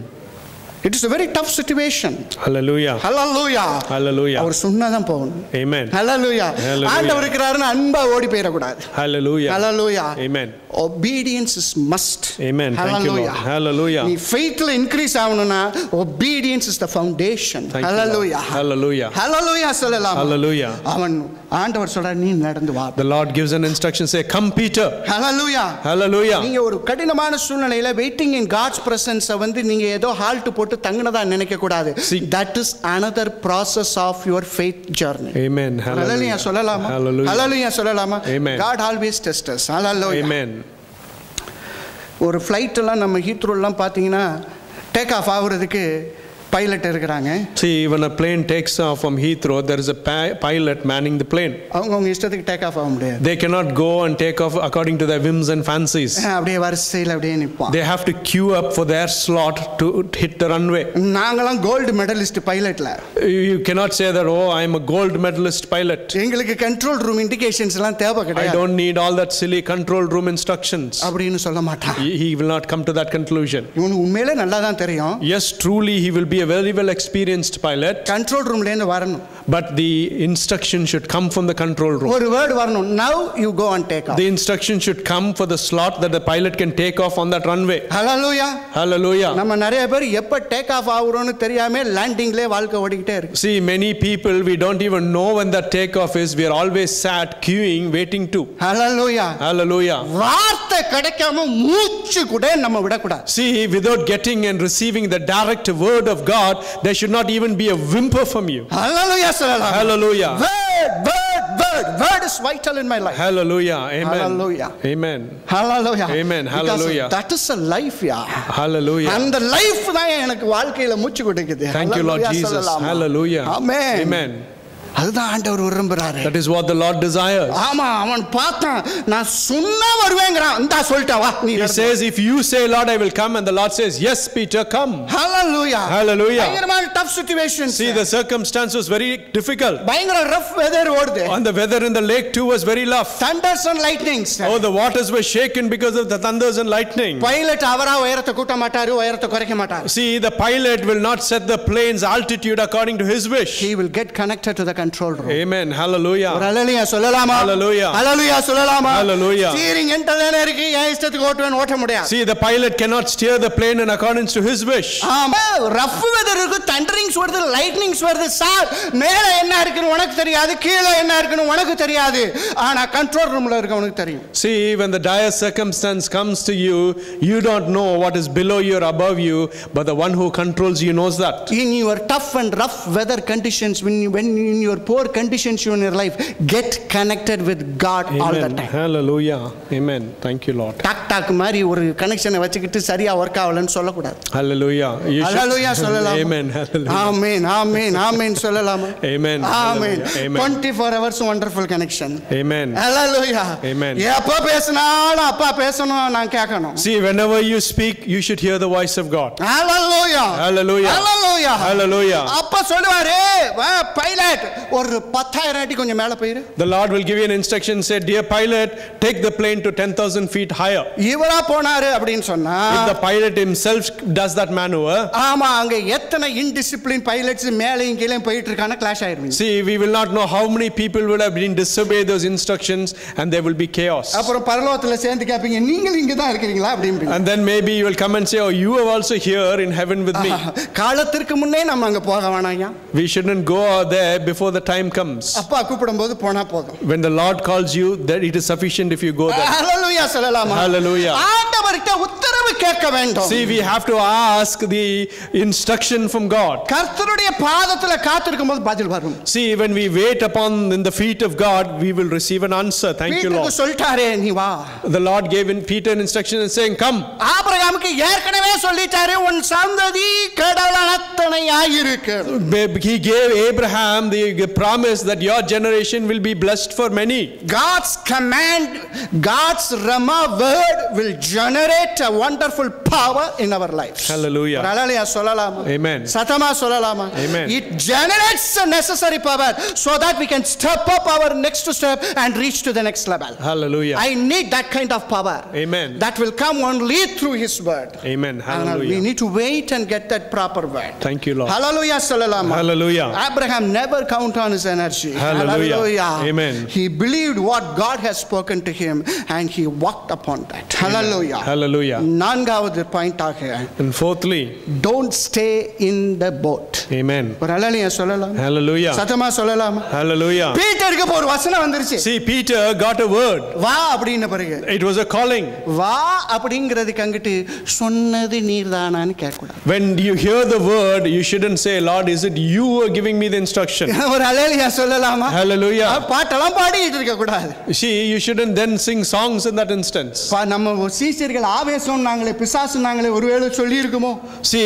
It is a very tough situation. Hallelujah. Hallelujah. Hallelujah. அவர் சொன்னாதான் போகணும். Amen. Hallelujah. Hallelujah. ஆண்டவர் இருக்கிறாருன்னு அன்பா ஓடி போயிடக்கூடாது. Hallelujah. Hallelujah. Amen. Obedience is must. Amen. Thank you, Lord. Hallelujah. நீ faithல increase ஆகணும்னா obedience is the foundation. Thank you, Hallelujah. Lord. Hallelujah. Hallelujah சொல்லலாம். Hallelujah. அவன் ஆண்டவர் சொல்றார் நீ நடந்து வா. The Lord gives an instruction, say, come Peter. Hallelujah. Hallelujah. நீங்க ஒரு கடினமான சூழ்நிலையில waiting in God's presence வந்து நீங்க ஏதோ ஹால்ட் போட்டு தங்கினதா நினைக்க கூடாது. That is another process of your faith journey. Amen. Hallelujah சொல்லலாமா? Hallelujah. Hallelujah சொல்லலாமா? Amen. God always tests us. Hallelujah. Amen. ஒரு ஃப்ளைட் எல்லாம் நம்ம ஹீத்ரோ எல்லாம் பாத்தீங்கன்னா டேக் ஆஃப் ஆகுறதுக்கு பைலட் இருக்கிறாங்க. See, when a plane takes off from Heathrow, there is a pilot manning the plane. அவங்க இஷ்டத்துக்கு டேக் ஆஃப் ஆக முடியாது. They cannot go and take off according to their whims and fancies. அப்படியே வரிசையில் அப்படியே நிப்பான். They have to queue up for their slot to hit the runway. நாங்கலாம் gold medallist பைலட்ல. You cannot say that, oh, I am a gold medalist pilot. எங்களுக்கு control room indications எல்லாம் தேவை கிடையாது. I don't need all that silly control room instructions. அப்படினு சொல்ல மாட்டான். He will not come to that conclusion. இவனுக்கு உண்மையிலே நல்லா தான் தெரியும். Yes, truly he will be a very well experienced pilot. Control ரூம்ல இருந்து வரணும். But the instruction should come from the control room. ஒரு வேர்ட் வரணும். Now you go and take off. The instruction should come for the slot that the pilot can take off on that runway. Hallelujah. Hallelujah. நம்ம நிறைய பேர் எப்ப take off ஆகுறோம்னு தெரியாம லேண்டிங்லயே வாழ்க்கை ஓடிக்கிட்டே இருக்கு. See, many people, we don't even know when that takeoff is. We are always sat queuing waiting to. Hallelujah. Hallelujah. வார்த்தை கிடைக்காம மூச்சு கூட நம்ம விடக்கூடாது. See, without getting and receiving the direct word of God, there should not even be a whimper from you. Hallelujah. Hallelujah. Word is vital in my life. Hallelujah. Amen. Hallelujah. Amen. Hallelujah. Amen. Hallelujah. Because that is a life, yeah. Hallelujah. And the life தான் எனக்கு வாழ்க்கையில மூச்சு கொடுக்குது. Thank you, Lord Jesus. Hallelujah. Amen. Amen. அதுதான் ஆண்டவர் விரும்புறாரு. That is what the Lord desires. ஆமா, அவன் பார்த்தான், நான் சொன்னா வருவேங்கறான். இந்தா சொல்லிட்டா வா நீ. He says, if you say, Lord, I will come, and the Lord says, yes, Peter, come. Hallelujah. Hallelujah. பயங்கரமான tough situations. See, the circumstance was very difficult. பயங்கர rough weather ஓடுது. And the weather in the lake too was very rough. Thunders and lightnings. Oh, the waters were shaken because of the thunders and lightning. Pilot அவரா உயரத்தை கூட்ட மாட்டாரு, உயரத்தை குறைக்க மாட்டாரு. See, the pilot will not set the plane's altitude according to his wish. He will get connected to the control room. Amen. Hallelujah. Hallelujah சொல்லலாமா? Hallelujah. Hallelujah சொல்லலாமா? Hallelujah. Steering என்டலன இருக்கு, என் இஷ்டத்துக்கு ஓட்ட முடியாது. See, the pilot cannot steer the plane in accordance to his wish. ஆமா, rough weather இருக்கு, thunderings வருது, lightnings வருது. சார், மேல என்ன இருக்குன்னு உனக்கு தெரியாது, கீழ என்ன இருக்குன்னு உனக்கு தெரியாது. ஆனா கண்ட்ரோல் ரூம்ல இருக்கவனுக்கு தெரியும். See, when the dire circumstance comes to you, you don't know what is below you or above you, but the one who controls you knows that. In your tough and rough weather conditions, when in your poor conditions in your life, get connected with God. Amen. All the time. Hallelujah. Amen. Thank you, Lord. Talk மாதிரி ஒரு கனெக்ஷனை வச்சுக்கிட்டு சரியா work ஆகலன்னு சொல்லக்கூடாது. Hallelujah. Hallelujah சொல்லலாம். Amen. Hallelujah. Amen. Amen. Amen சொல்லலாமா? Amen. Amen. Amen. 24 hours wonderful connection. Amen. Hallelujah. Amen. எப்ப பேசினாலும் அப்பா பேசணும், நான் கேட்கணும். See, whenever you speak, you should hear the voice of God. Hallelujah. Hallelujah. Hallelujah. Hallelujah. அப்பா சொல்லுவாரு, பைலட் ஒரு 10,000 அடி கொஞ்சம் மேல போயிரு. The Lord will give you an instruction, say, dear pilot, take the plane to 10,000 feet higher. இவரா போனாரு அப்படினு சொன்னா, if the pilot himself does that maneuver, ஆமா, அங்க எத்தனை indisciplined pilots மேலயும் கீழயும் போயிட்டு இருக்கான clash ஆயிருவீங்க. See, we will not know how many people would have been disobey those instructions, and there will be chaos. அப்புறம் பரலோகத்துல சேர்ந்து கேப்பீங்க, நீங்க இங்க தான் இருக்கீங்களா அப்படிம்பீங்க. And then maybe you will come and say, oh, you are also here in heaven with me. காலத்திற்கு முன்னே நம்ம அங்க போக வேணாம்யா. We shouldn't go there before the time comes. அப்பா கூப்பிடும்போது போனா போதும். When the Lord calls you, that it is sufficient if you go there. Hallelujah சொல்லலாமா? Hallelujah. ஆண்டவர்கிட்ட உத்தரவு கேட்க வேண்டும். See, we have to ask the instruction from God. கர்த்தருடைய பாதத்துல காத்திருக்கும்போது பதில் வரும். See, when we wait upon in the feet of God, we will receive an answer. Thank you, Lord. சொல்லிட்டாரே, நீ வா. The Lord gave in Peter an instruction and saying, come. ஆபிரகாமுக்கு ஏற்கனவே சொல்லிட்டாரு, உன் சந்ததி கடலத்தனையாய் இருக்கு. He gave Abraham the promise that your generation will be blessed for many. God's command, God's Rama word will generate a wonderful wonderful power in our lives. Hallelujah. Hallelujah சொல்லலாமா? Amen. சத்தமா சொல்லலாமா? Amen. It generates the necessary power so that we can step up our next step and reach to the next level. Hallelujah. I need that kind of power. Amen. That will come only through his word. Amen. And we Hallelujah. need to wait and get that proper word. Thank you, Lord. Hallelujah சொல்லலாமா? Hallelujah. Abraham never count on his energy. Hallelujah. Amen. He believed what God has spoken to him and he walked upon that. Hallelujah. Hallelujah. நான்காவது point ஆக, And fourthly, don't stay in the boat. amen. ஒரு ஹalleluya சொல்லலாம்? Hallelujah. சத்தமா சொல்லலாமா? Hallelujah. பீட்டருக்கு ஒரு வசனம் வந்துருச்சு. See, Peter got a word. வா அப்படின பிறகு It was a calling. வா அப்படிங்கிறதுக்கு அங்கிட்டு சொன்னது நீர்தானான்னு கேட்கக்கூடாது. When you hear the word, you shouldn't say, Lord, is it you who are giving me the instruction? ஒரு ஹalleluya சொல்லலாமா? Hallelujah. பாட்டெல்லாம் பாடிட்டு இருக்க கூடாது. See, you shouldn't then sing songs in that instance. நம்ம சீஷர்கள் ஆவேசம் நாங்களே பிசாசு நாங்களே ஒருவேளை சொல்லி இருக்குமோ? See,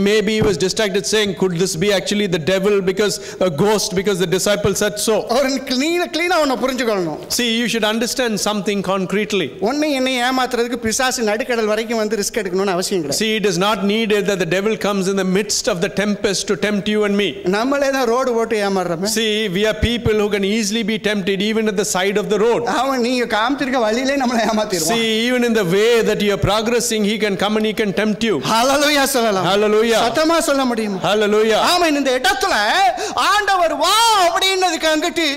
maybe he was distracted saying, could this be actually the devil, because a ghost, because the disciples said so. ஒரு க்ளீனா ஒன்னு புரிஞ்சுக்கணும். See, you should understand something concretely. ஒண்ணே என்னை ஏமாத்துறதுக்கு பிசாசு நடுக்கடல் வரைக்கும் வந்து ரிஸ்க் எடுக்கணும்னு அவசியம் இல்லை. See, it is not needed that the devil comes in the midst of the tempest to tempt you and me. நம்மளே தான் ரோடு போட்டு ஏமாறறோம். See, we are people who can easily be tempted even at the side of the road. அவன் நீங்க காமிச்சிருக்க வழியிலே நம்மளை ஏமாத்திடுவான். See, even in the way that you are progressing, he can come and he can tempt you. ஹalleluya சொல்லலாம். Hallelujah. சத்தமா சொல்ல முடியுமா? Hallelujah. ஆமென். இந்த இடத்துல ஆண்டவர் வா அப்படினதுக்கு அங்கிட்டு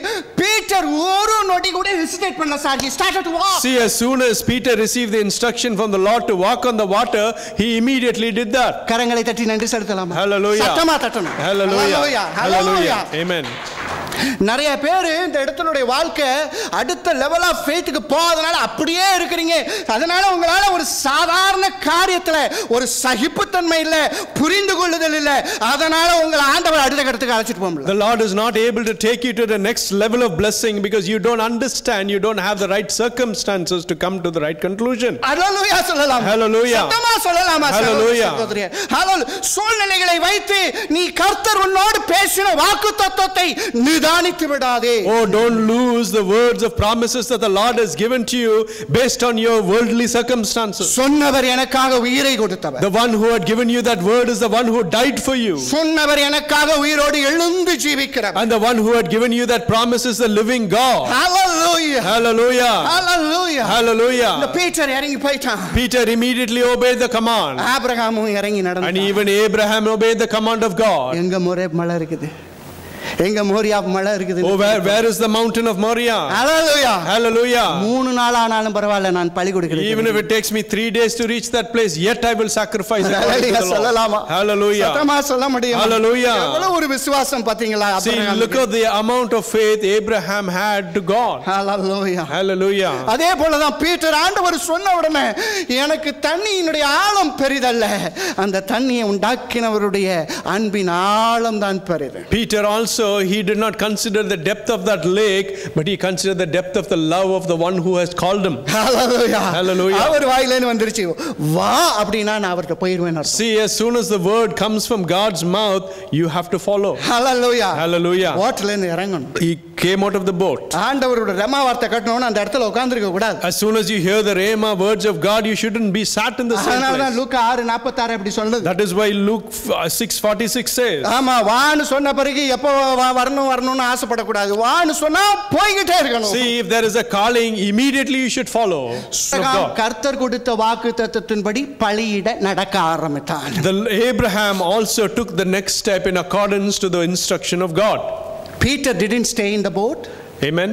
பீட்டர் ஒரு நொடி கூட ஹெசிடேட் பண்ணல sir. He started to walk. See, as soon as Peter received the instruction from the Lord to walk on the water, he immediately did that. கரங்களை தட்டி நன்றி செலுத்தலாமா? Hallelujah. சத்தமா தட்டணும். Hallelujah. Hallelujah. Amen. நிறைய பேர் இந்த இடத்துடைய வாழ்க்கை அடுத்த லெவல் ஆஃப் ஃபெய்த்துக்கு போகாதனால அப்படியே இருக்கிறீங்க. அதனால உங்களால ஒரு சாதாரண காரியத்துல ஒரு சகிப்புத்தன்மை இல்ல, புரிந்து கொள்ளுதல் இல்ல. அதனால உங்களை ஆண்டவர் அடுத்த கட்டத்துக்கு அழைச்சிட்டு போக முடியல. The Lord is not able to take you to the next level of blessing because you don't understand, you don't have the right circumstances to come to the right conclusion. ஹalleluya சொல்லலாம். Hallelujah. சத்தமா சொல்லலாமா? Hallelujah. ஹalleluya. சூழ்நிலைகளை வைத்து நீ கர்த்தர் உன்னோடு பேசின வாக்குத்தத்தத்தை நிதானித்து விடாதே. Oh, don't lose the words of promises that the Lord has given to you based on your worldly circumstances. சொன்னவர் எனக்காக உயிரை கொடுத்தவர். The one who had given you that word is the one who died for you. சொன்னவர் எனக்காக உயிரோடு எழுந்து ஜீவிக்கிறவர். And the one who had given you that promise is the living God. Hallelujah. Hallelujah. Hallelujah. Hallelujah. இந்த Peter இறங்கி போய்ட்டான். Peter immediately obeyed the command. ஆபிரகாமும் இறங்கி நடந்தான். And even Abraham obeyed the command of God. எங்க மோரே மலை இருக்குது, எங்க மோரியா மலை இருக்குது. Oh, where is the mountain of Moriah? Hallelujah. Hallelujah. 3 நாள் ஆனாலும் பரவாயில்லை, நான் பலி கொடுக்கிறேன். Even if it takes me 3 days to reach that place, yet I will sacrifice it to the சொல்லலாமா? Lord. Hallelujah. சத்தமா சொல்ல முடியுமா? Hallelujah. எவ்வளவு ஒரு விசுவாசம் பாத்தீங்களா? See, look at the amount of faith Abraham had to God. Hallelujah. Hallelujah. அதே போலதான் பீட்டர் ஆண்டவர் சொன்ன உடனே எனக்கு தண்ணியினுடைய ஆழம் பெரிதல்ல, அந்த தண்ணியை உண்டாக்கினவருடைய அன்பின் ஆழம் தான் பெரிது. Peter also, he did not consider the depth of that lake, but he considered the depth of the love of the one who has called him. Hallelujah. Hallelujah. அவர் வாயிலேன்னு வந்துருச்சு, வா அப்படினா நான் அவர்ட்ட போயிடுவேன். See, as soon as the word comes from God's mouth, you have to follow. Hallelujah. Hallelujah. வாட்டர்ல இருந்து இறங்கணும். He came out of the boat. ஆண்டவரோட ரமா வார்த்தை கட்டணும்னா அந்த இடத்துல உட்கார்ந்திருக்க கூடாது. As soon as you hear the rhema words of God, you shouldn't be sat in the same அதனால place. லூக்கா 6:46 அப்படி சொல்லுது. That is why Luke 6:46 says. ஆமா, வான்னு சொன்ன பிறகு எப்போ வரணும்னு ஆசைப்படக்கூடாது. வான்னு சொன்னா போய்கிட்டே இருக்கணும். See, if there is a calling, immediately you should follow. கர்த்தர் கொடுத்த வாக்குத்தத்தத்தின்படி பலியிட நடக்க ஆரம்பித்தான். Abraham also took the next step in accordance to the instruction of God. Peter didn't stay in the boat. Amen.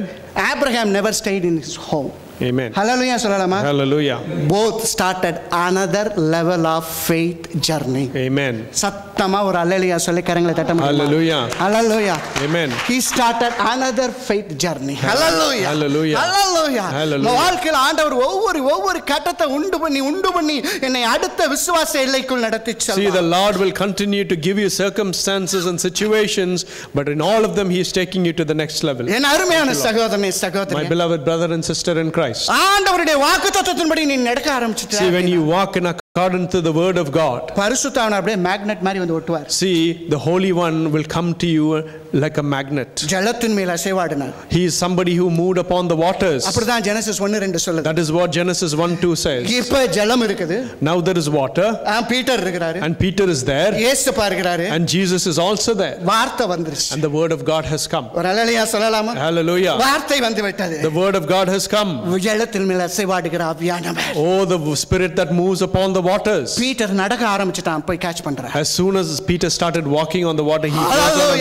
Abraham never stayed in his home. Amen. Hallelujah சொல்லலாமா? Hallelujah. Both started another level of faith journey. Amen. சத்தமா ஒரு ஹalleluya சொல்லி கரங்களை தட்ட முடியுமா? Hallelujah. Hallelujah. Amen. He started another faith journey. Hallelujah. Hallelujah. Hallelujah. Hallelujah. வாழ்க்கையில் ஆண்டவர் ஒவ்வொரு கட்டத்தை உண்டு பண்ணி என்னை அடுத்த விசுவாச எல்லைக்குள் நடத்தி செல்வார். See, the Lord will continue to give you circumstances and situations, but in all of them he is taking you to the next level. என் அருமையான சகோதரனே சகோதரி, my beloved brother and sister in Christ. ஆண்டவருடைய வாக்குத்தத்தத்தின்படி நீ நடக்க ஆரம்பிச்சிட்ட. See, when you walk in accordance to the word of God, பரிசுத்தவான் அப்படியே magnet மாதிரி வந்து ஒட்டுவார். see, the Holy One will come to you like a magnet. ஜலத்தின் மேல் அசைவாடினார். He is somebody who moved upon the waters. அப்படிதான் Genesis 1:2 சொல்லுது. That is what Genesis 1:2 says. இப்ப ஜலம் இருக்குது. Now there is water. Peter இருக்கிறாரு. And Peter is there. இயேசுப்பா இருக்கிறாரு. And Jesus is also there. வார்த்தை வந்துருச்சு. And the word of God has come. ஒரு ஹல்லேலூயா சொல்லலாமா? Hallelujah. வார்த்தை வந்து விட்டது. The word of God has come. ஜலத்தின் மேல் அசைவாடுகிற ஆவியானவர். Oh, the spirit that moves upon the waters. Peter நடக்க ஆரம்பிச்சிட்டான், போய் கேட்ச் பண்றான். As soon as Peter started walking on the water, he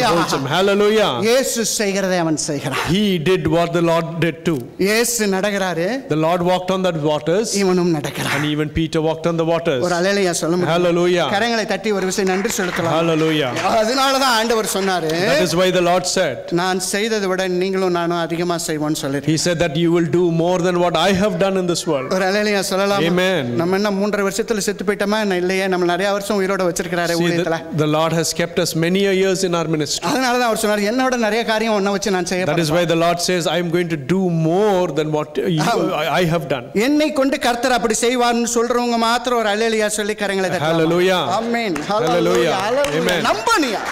holds him. Hallelujah. இயேசு செய்கிறதை அவன் செய்கிறான். He did what the Lord did too. இயேசு நடக்கிறாரு. The Lord walked on the waters. இவனும் நடக்கிறான். And even Peter walked on the waters. ஒரு ஹல்லேலூயா சொல்ல முடியும். Hallelujah. கரங்களை தட்டி ஒரு விஷயம் நன்றி செலுத்தலாம். Hallelujah. அதனால தான் ஆண்டவர் சொன்னாரு. That is why the Lord said. நான் செய்ததை விட நீங்களும் நானும் அதிகமா செய்வோம்னு சொல்லிட்டு. He said that you will do more than what I have done in this world. ஒரு ஹல்லேலூயா சொல்லலாம். Amen. நம்ம என்ன 3.5 வருஷத்துல செத்து போய்ட்டோமா இல்லையே, நம்ம நிறைய வருஷம் உயிரோட வச்சிருக்காரு ஊழியத்துல. The Lord has kept us many years in our ministry. அதனால தான் அவர் சொன்னார் என்னோட நிறைய காரியம் உன்னை வச்சு நான் செய்ய போறேன். That is why the Lord says I am going to do more than what I have done. என்னை கொண்டு கர்த்தர் அப்படி செய்வார்னு சொல்றவங்க மாத்திரம் ஒரு ஹல்லேலூயா சொல்லி கரங்களை தட்டலாம். Hallelujah. ஆமென். Hallelujah. Amen. நம்பனியா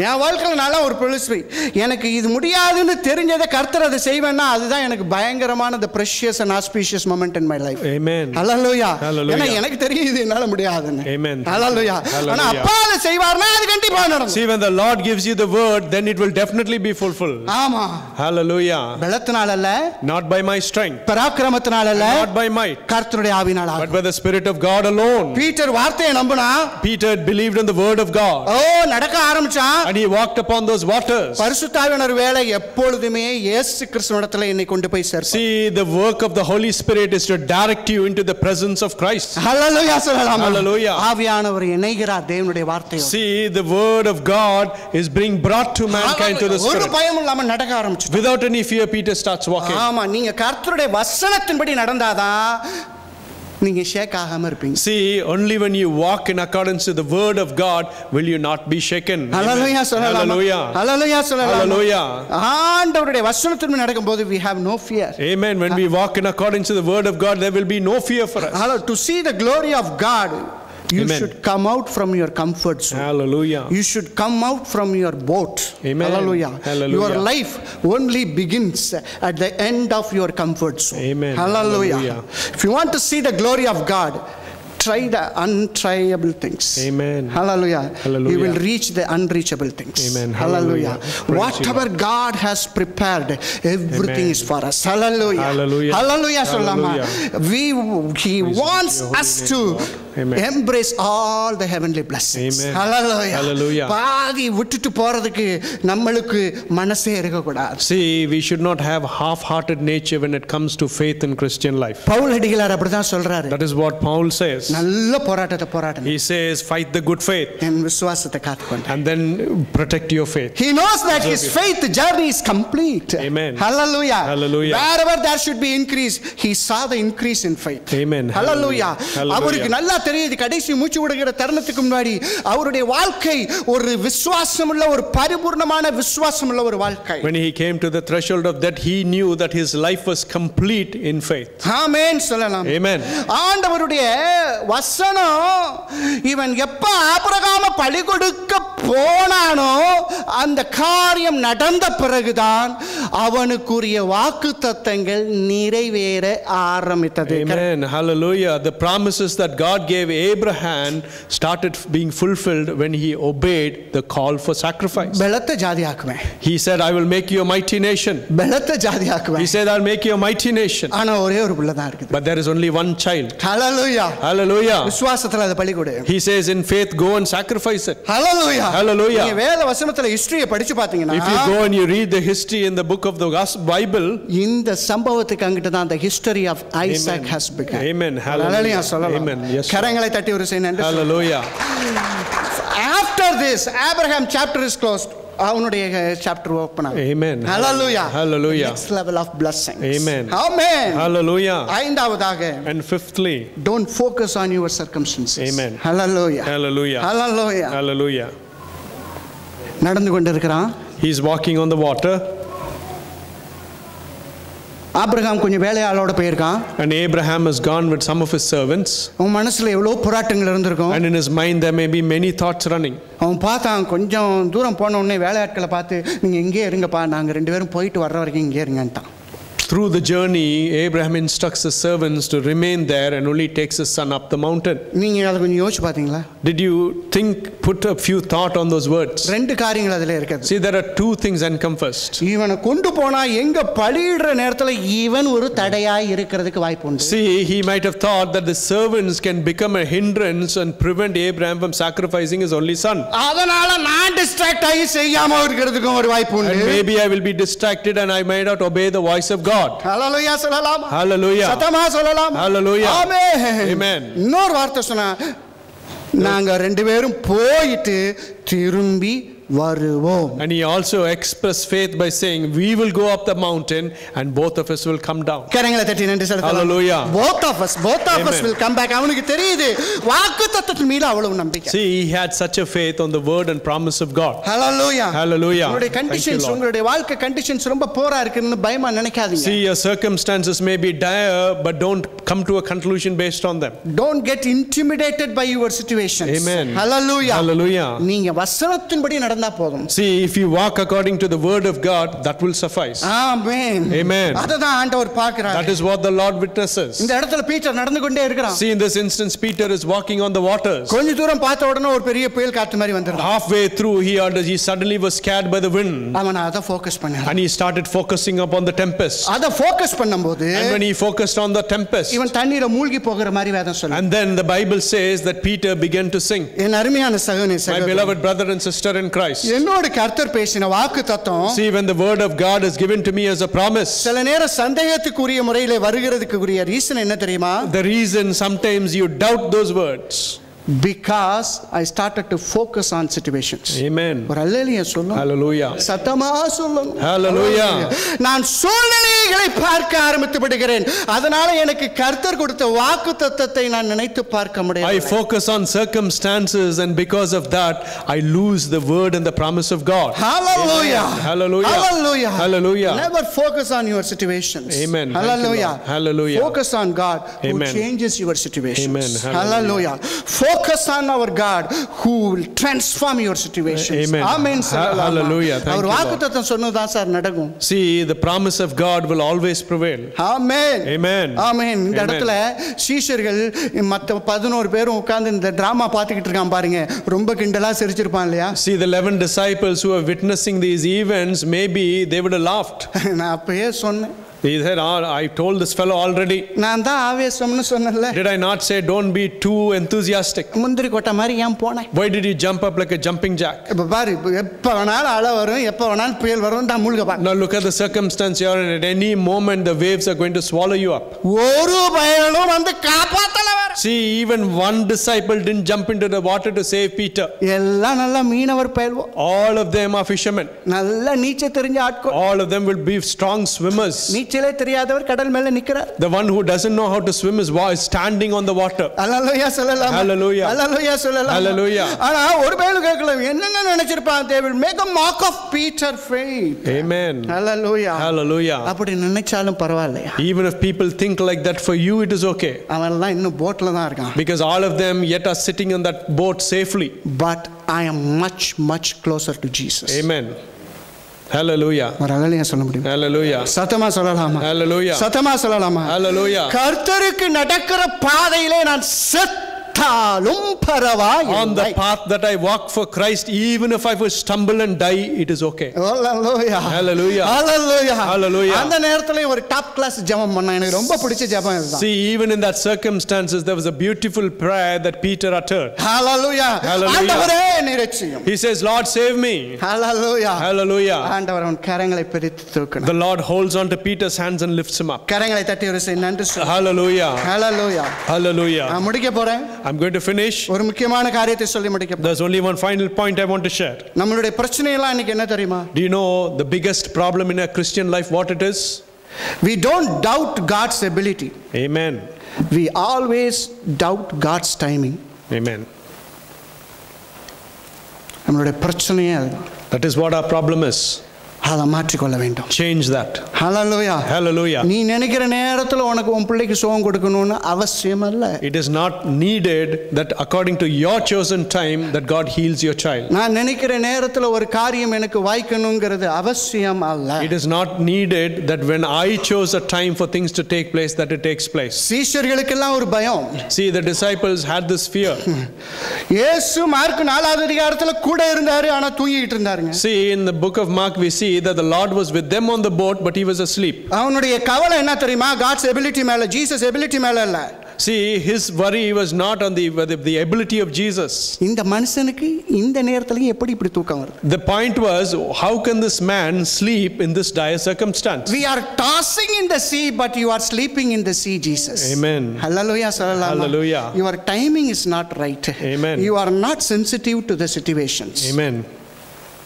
என் வாழ்க்கையில் நல்லா ஒரு பிலிஸ்வி எனக்கு இது முடியாதுன்னு தெரிஞ்சதை கர்த்தர் அதை செய்வேன்னா அதுதான் எனக்கு பயங்கரமான the precious and auspicious moment in my life. Amen. Hallelujah. ஏன்னா எனக்கு தெரியும் இது என்னால முடியாதுன்னு. Amen. Hallelujah. ஆனா அப்பா அதை செய்வார்னா அது கண்டிப்பா நடக்கும். See, when the Lord gives you the word, then it will definitely be fulfilled. ஆமா. Hallelujah. பலத்தினால அல்ல, not by my strength, பராக்கிரமத்தினால அல்ல, not by might, கர்த்தருடைய ஆவியினால, but by the Spirit of God alone. Peter வார்த்தையை நம்பினா, Peter believed in the word of God. நடக்க ஆரம்பிச்சான். And he walked upon those waters. பரிசுத்த ஆவியானவர் வேலை எப்பொழுதுமே இயேசு கிறிஸ்துவிடத்தில் என்னை கொண்டு போய் சேர்ப்பார். See, the work of the Holy Spirit is to direct you into the presence of Christ. Hallelujah சொல்லலாம். Hallelujah. ஆவியானவர் இணைகிறார் தேவனுடைய வார்த்தையோடு. See, the word of God is being brought to mankind to the Spirit. ஒரு பயம் இல்லாம நடக்க ஆரம்பிச்சு. Without any fear, Peter starts walking. ஆமா, நீங்க கர்த்தருடைய வசனத்தின்படி நடந்தாதான் நீங்க ஷேக் ஆகாம இருப்பீங்க. See, only when you walk in accordance to the word of God will you not be shaken. Hallelujah சொல்லலாம். Hallelujah. Hallelujah சொல்லலாம். Hallelujah. ஆண்டவருடைய வசனத்தின்படி நடக்கும்போது we have no fear. Amen. When we walk in accordance to the word of God, there will be no fear for us. Hallelujah. To see the glory of God, you Amen. should come out from your comfort zone. Hallelujah. You should come out from your boat. Amen. Hallelujah. Hallelujah. Your life only begins at the end of your comfort zone. Amen. Hallelujah. Hallelujah. If you want to see the glory of God, try the untriable things. Amen. Hallelujah. Hallelujah. You will reach the unreachable things. Amen. Hallelujah. Hallelujah. Whatever God has prepared, everything Amen. is for us. Hallelujah. Hallelujah. Hallelujah. Hallelujah. He wants us to Amen. embrace all the heavenly blessings. Amen. Hallelujah. Hallelujah. பாதி விட்டுட்டு போறதுக்கு நம்மளுக்கு மனசே இருக்க கூடாது. See, we should not have half-hearted nature when it comes to faith in Christian life. Pavul அடிகளார் அப்படிதான் சொல்றாரு. That is what Paul says. நல்ல போராட்டத்தை போராடணும். He says, fight the good faith. என் விசுவாசத்தை காத்துக்கொண்டு. And then protect your faith. He knows that his faith journey is complete. Amen. Hallelujah. Hallelujah. Wherever there should be increase, he saw the increase in faith. Amen. Hallelujah. Hallelujah. அவருக்கு நல்லா தெரியுது கடைசி மூச்சு விடுகிற தருணத்துக்கு முன்னாடி அவருடைய வாழ்க்கை ஒரு விசுவாசமுள்ள ஒரு பரிபூர்ணமான விசுவாசமுள்ள ஒரு வாழ்க்கை. When he came to the threshold of that, he knew that his life was complete in faith. ஆமென் சொல்லலாம். Amen. ஆண்டவருடைய வசனம் இவன் எப்ப ஆபிரகாமை பலி கொடுக்க போனானோ அந்த காரியம் நடந்த பிறகுதான் அவனுக்குரிய வாக்குத்தத்தங்கள் நிறைவேற ஆரம்பித்தது. Amen. Hallelujah. The promises that God gave Abraham started being fulfilled when he obeyed the call for sacrifice. பலத்த ஜாதியாக்குவேன். He said, I will make you a mighty nation. பலத்த ஜாதியாக்குவேன். He said, I'll make you a mighty nation. ஆனா ஒரே ஒரு பிள்ளை தான் இருக்குது. But there is only one child. Hallelujah. Hallelujah. விசுவாசத்துல அத பலி கொடு. He says, in faith, go and sacrifice it. Hallelujah. Hallelujah. நீங்க வேத வசனத்துல ஹிஸ்டரியை படிச்சு பாத்தீங்கன்னா If you go and you read the history in the book of the Bible, இந்த சம்பவத்துக்கு அங்கிட்டு தான் the history of Isaac has begun. Amen. Hallelujah. சொல்லலாம். Amen. Yes. கரங்களை தட்டி ஒரு நன்றி. Hallelujah. After this Abraham chapter is closed. அவனுடைய சாப்டர் ஓபன் ஆகும். Amen. Hallelujah. Hallelujah. Next level of blessings. Amen. Amen. Hallelujah. ஐந்தாவதாக, And fifthly, don't focus on your circumstances. Amen. Hallelujah. Hallelujah. Hallelujah. Hallelujah. நடந்து கொண்டிருக்கிறான். He is walking on the water. Abraham கொஞ்சம் வேலையாளோட போயிருக்கான். And Abraham has gone with some of his servants. அவன் மனசுல எவ்வளவு போராட்டங்கள் இருந்திருக்கும். And in his mind there may be many thoughts running. அவன் பார்த்தான், கொஞ்சம் தூரம் போன உடனே வேலையாட்களை பார்த்து, நீங்க இங்கே இருங்கப்பா, நாங்க 2 பேரும் போயிட்டு வர்ற வரைக்கும் இங்கே இருங்கன்ட்டான். Through the journey, Abraham instructs his servants to remain there and only takes his son up the mountain. நீங்க அதை கொஞ்சம் யோசிச்சு பாத்தீங்களா? Did you put a few thought on those words? 2 காரியங்கள் அதுல இருக்குது. See, there are 2 things encompassed. இவனை கொண்டு போனா எங்க பலியிடுற நேரத்துல இவன் ஒரு தடையாய் இருக்கிறதுக்கு வாய்ப்பு உண்டு. See, he might have thought that the servants can become a hindrance and prevent Abraham from sacrificing his only son. அதனால நான் டிஸ்ட்ராக்ட் ஆகி செய்யாம இருக்கிறதுக்கு ஒரு வாய்ப்பு உண்டு. And maybe I will be distracted and I may not obey the voice of God. ஹalleluya சொல்லலாம். Hallelujah. சத்தமா சொல்லலாம். Hallelujah. ஆமென். Amen. இன்னொரு வார்த்தை சொன்னா, நாங்க 2 பேரும் போயிட்டு திரும்பி வருவோம். And he also expressed faith by saying, we will go up the mountain and both of us will come down. கரங்களை தட்டி நன்றி செலுத்தலாம். Hallelujah. both of us will come back. அவனுக்கு தெரியுது வாக்குத்தத்தத்தின் மீது அவ்வளவு நம்பிக்கை. See, he had such a faith on the word and promise of God. Hallelujah. Hallelujah. உங்களுடைய கண்டிஷன்ஸ், உங்களுடைய வாழ்க்கை கண்டிஷன்ஸ் ரொம்ப போரா இருக்குன்னு பயமா நினைக்காதீங்க. See, your circumstances may be dire, but don't come to a conclusion based on them. Don't get intimidated by your situations. Amen. Hallelujah. Hallelujah. நீங்க வசனத்தின்படி நடந்தா போதும். See, if you walk according to the word of God, that will suffice. Amen. Amen. அததான் ஆண்டவர் பார்க்கிறார். That is what the Lord witnesses. இந்த இடத்துல Peter நடந்து கொண்டே இருக்கிறான். See, in this instance, Peter is walking on the waters. கொஞ்ச தூரம் பார்த்த உடனே ஒரு பெரிய புயல் காத்து மாதிரி வந்துருச்சு. Halfway through, he suddenly was scared by the wind. அவன் அத ஃபோக்கஸ் பண்ணான். And he started focusing upon the tempest. அத ஃபோக்கஸ் பண்ணும்போது, and when he focused on the tempest, இவன் தண்ணீர மூழ்கி போகிற மாதிரி வேதம் சொல்லுது. and then the Bible says that Peter began to sink. என் அருமையான சகோதரனே, my beloved brother and sister in Christ, என்னோட கர்த்தர் பேசின வாக்குத்தத்தம், see, when the word of God is given to me as a promise, சில நேர சந்தேகத்துக்குரிய முறையிலே வருகிறதுக்குரிய ரீசன் என்ன தெரியுமா? the reason sometimes you doubt those words, because I started to focus on situations. Amen. ஒரு அல்லேலூயா சொல்லுங்க. Hallelujah. சத்தமா சொல்லுங்க. Hallelujah. நான் சூழ்நிலைகளை பார்க்க ஆரம்பித்து விடுகிறேன். அதனால எனக்கு கர்த்தர் கொடுத்த வாக்குத்தத்தத்தை நான் நினைத்து பார்க்க முடியாது. I focus on circumstances, and because of that I lose the word and the promise of God. Hallelujah. Hallelujah. Hallelujah. Hallelujah. Never focus on your situations. Amen. Hallelujah. Hallelujah. Focus on God who Amen. changes your situations. Amen. Hallelujah. Focus on our God who will transform your situations. Amen. Amen. Hallelujah. Thank our you, வாக்குத்தத்தம் சொன்னதான் sir நடக்கும். See, the promise of God will always prevail. Amen. Amen. Amen. இந்த இடத்துல சீஷர்கள் மத்த 11 பேரும் உட்கார்ந்து இந்த டிராமா பார்த்துக்கிட்டு இருக்கான் பாருங்க, ரொம்ப கிண்டலா சிரிச்சிருப்பான் இல்லையா? See, the 11 disciples who are witnessing these events, maybe they would have laughed. நான் அப்பயே சொன்னேன். He said, I told this fellow already. நான் தான் ஆவேசம்னு சொன்னேன்ல. Did I not say don't be too enthusiastic? முந்திரி கொட்டை மாதிரி ஏன் போனேன்? Why did you jump up like a jumping jack? இப்ப பாரு, எப்ப வேணாலும் அலை வரும், எப்ப வேணாலும் புயல் வரும், தான் மூழ்க பாரு. Now look at the circumstance you are in. At any moment the waves are going to swallow you up. ஒரு பயனும் வந்து காப்பாத்தல வர. See, even one disciple didn't jump into the water to save Peter. எல்லாம் நல்ல மீனவர் பயல்வோ. All of them are fishermen. நல்ல நீச்சல் தெரிஞ்ச ஆட்கள். All of them will be strong swimmers. நீச்சலே தெரியாதவர் கடல் மேல நிக்கிறார். The one who doesn't know how to swim is standing on the water. Hallelujah சொல்லலாம். Hallelujah. Hallelujah சொல்லலாம். Hallelujah. ஆனா ஒரு பயல் கேட்கல, என்னென்ன நினைச்சிருப்பான்? They will make a mock of Peter faith. Amen. Hallelujah. Hallelujah. அப்படி நினைச்சாலும் பரவாயில்லையா? Even if people think like that, for you it is okay. அவன்லாம் இன்னும் போட்ல தான் இருக்கான். Because all of them yet are sitting on that boat safely. But I am much closer to Jesus. Amen. Hallelujah. ஒரு அல்லேலூயா சொல்ல முடியும்? Hallelujah. சத்தமா சொல்லலாமா? Hallelujah. சத்தமா சொல்லலாமா? Hallelujah. கர்த்தருக்கு நடக்கிற பாதையிலே நான் செத்தாலும் பரவாயில்லை. On the path that I walk for Christ, even if I will stumble and die, it is okay. Hallelujah. Hallelujah. Hallelujah. Hallelujah. அந்த நேரத்துல ஒரு டாப் கிளாஸ் ஜெபம் பண்ணேன். எனக்கு ரொம்ப பிடிச்ச ஜெபம் இதுதான். See, even in that circumstances, there was a beautiful prayer that Peter uttered. Hallelujah. Hallelujah. ஆண்டவரே நிரட்சியும். He says, Lord, save me. Hallelujah. Hallelujah. ஆண்டவர் அவன் கரங்களை பிடித்து தூக்கினார். The Lord holds on to Peter's hands and lifts him up. கரங்களை தட்டி ஒரு நன்றி சொல்லு. Hallelujah. Hallelujah. Hallelujah. நான் முடிக்க போறேன். I'm going to finish. ஒரு முக்கியமான காரியத்தை சொல்லி முடிக்க போறேன். There's only one final point I want to share. நம்மளுடைய பிரச்சனை எல்லாம் இன்னைக்கு என்ன தெரியுமா? Do you know the biggest problem in a Christian life, what it is? We don't doubt God's ability. Amen. We always doubt God's timing. Amen. நம்மளுடைய பிரச்சனையே அதுதான். That is what our problem is. அதை மாற்றிக்கொள்ள வேண்டும். Change that. Hallelujah. Hallelujah. நீ நினைக்கிற நேரத்தில் உனக்கு உன் பிள்ளைக்கு சுகம் கொடுக்கணும்னு அவசியம் அல்ல. It is not needed that according to your chosen time that God heals your child. நான் நினைக்கிற நேரத்தில் ஒரு காரியம் எனக்கு வாய்க்கணுங்கிறது அவசியம் அல்ல. It is not needed that when I chose a time for things to take place that it takes place. சீஷர்களுக்கெல்லாம் ஒரு பயம். See, the disciples had this fear. இயேசு மார்க் 4வது அதிகாரத்தில் கூட இருந்தாரு, ஆனா தூங்கிட்டு இருந்தாருங்க. See, in the book of Mark we see that the Lord was with them on the boat but he was asleep. அவனுடைய கவலை என்ன தெரியுமா? God's ability மேல, ஜீசஸ் ability மேல இல்ல. See, his worry was not on the ability of Jesus. இந்த மனுஷனுக்கு இந்த நேரத்துல எப்படி இப்படி தூக்கம் வருது? The point was, how can this man sleep in this dire circumstance? We are tossing in the sea but you are sleeping in the sea, Jesus. Amen. Hallelujah. Hallelujah. Your timing is not right. Amen. You are not sensitive to the situations. Amen.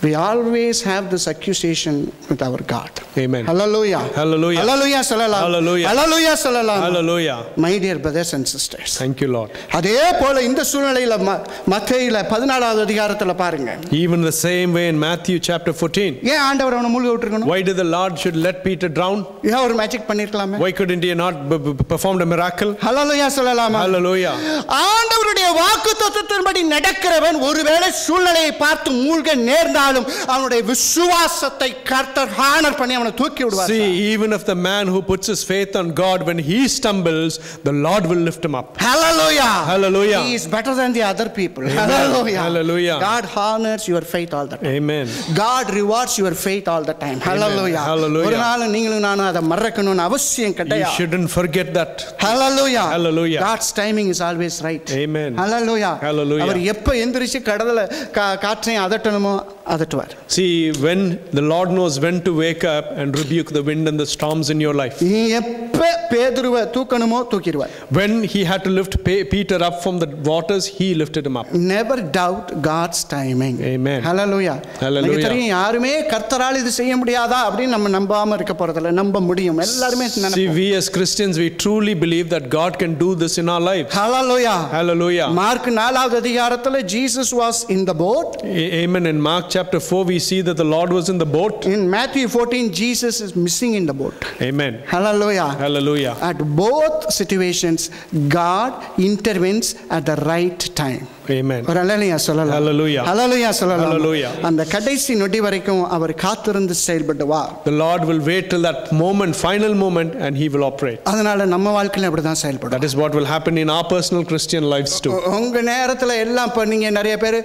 We always have this accusation with our God. Amen. Hallelujah. Hallelujah. Hallelujah. Hallelujah. Hallelujah. Hallelujah. Hallelujah. My dear brothers and sisters. Thank you, Lord. அதே போல இந்த சூழ்நிலையில மத்தேயுல 14வது அதிகாரத்துல பாருங்க. Even the same way in Matthew chapter 14. ஏன் ஆண்டவர் அவனை மூழ்க விட்டுருக்கணும்? Why did the Lord should let Peter drown? ஏன் ஒரு magic பண்ணிருக்கலாமே? Why couldn't he not performed a miracle? Hallelujah. சொல்லலாமா? Hallelujah. ஆண்டவருடைய வாக்குத்தத்தத்தின்படி நடக்கிறவன் ஒருவேளை சூழ்நிலையை பார்த்து மூழ்க நேர்ந்தாலும் அவனுடைய விசுவாசத்தை கர்த்தர் ஹானர் பண்ணி அவனை தூக்கி விடுவார். See, even if the man who puts his faith on God, when he stumbles, the Lord will lift him up. Hallelujah. Hallelujah. He is better than the other people. Amen. Hallelujah. Hallelujah. God honors your faith all the time. Amen. God rewards your faith all the time. Hallelujah. Hallelujah. ஒரு நாள் நீங்களும் நானும் அதை மறக்கணும்னு அவசியம் You கிடையாது. shouldn't forget that. Hallelujah. Hallelujah. God's timing is always right. Amen. Hallelujah. Hallelujah. அவர் எப்ப எந்திரிச்சு கடலை காற்றையும் அதட்டணுமோ அதட்டுவார். See, when the Lord knows when to wake up and rebuke the wind and the storms in your life. நீ எப்ப பேதுருவை தூக்கணுமோ தூக்கிடுவார். When he had to lift Peter up from the waters, he lifted him up. Never doubt God's timing. Amen. Hallelujah. Hallelujah. எனக்கு தெரியும் யாருமே கர்த்தரால் இது செய்ய முடியாதா அப்படின்னு நம்ம நம்பாம இருக்க போறதில்ல. நம்ப முடியும். எல்லாரும் See, நினைப்போம். we as Christians, we truly believe that God can do this in our lives. Hallelujah. Hallelujah. Mark 4வது அதிகாரத்துல Jesus was in the boat. Amen. In Mark chapter 4 we see that the Lord was in the boat. In Matthew 14 Jesus is missing in the boat. Amen. Hallelujah. Hallelujah. At both situations God intervenes at the right time. Amen. ஒரு அல்லேலூயா சொல்லலாம். Hallelujah. ஹalleluya சொல்லலாம். Hallelujah. அந்த கடைசி நொடி வரைக்கும் அவர் காத்திருந்து செயல்படுவார். The Lord will wait till that moment, final moment, and he will operate. அதனால நம்ம வாழ்க்கையில அப்படி தான் செயல்படும். That is what will happen in our personal Christian lives too. உங்க நேரத்துல எல்லாம் பண்ணீங்க, நிறைய பேர்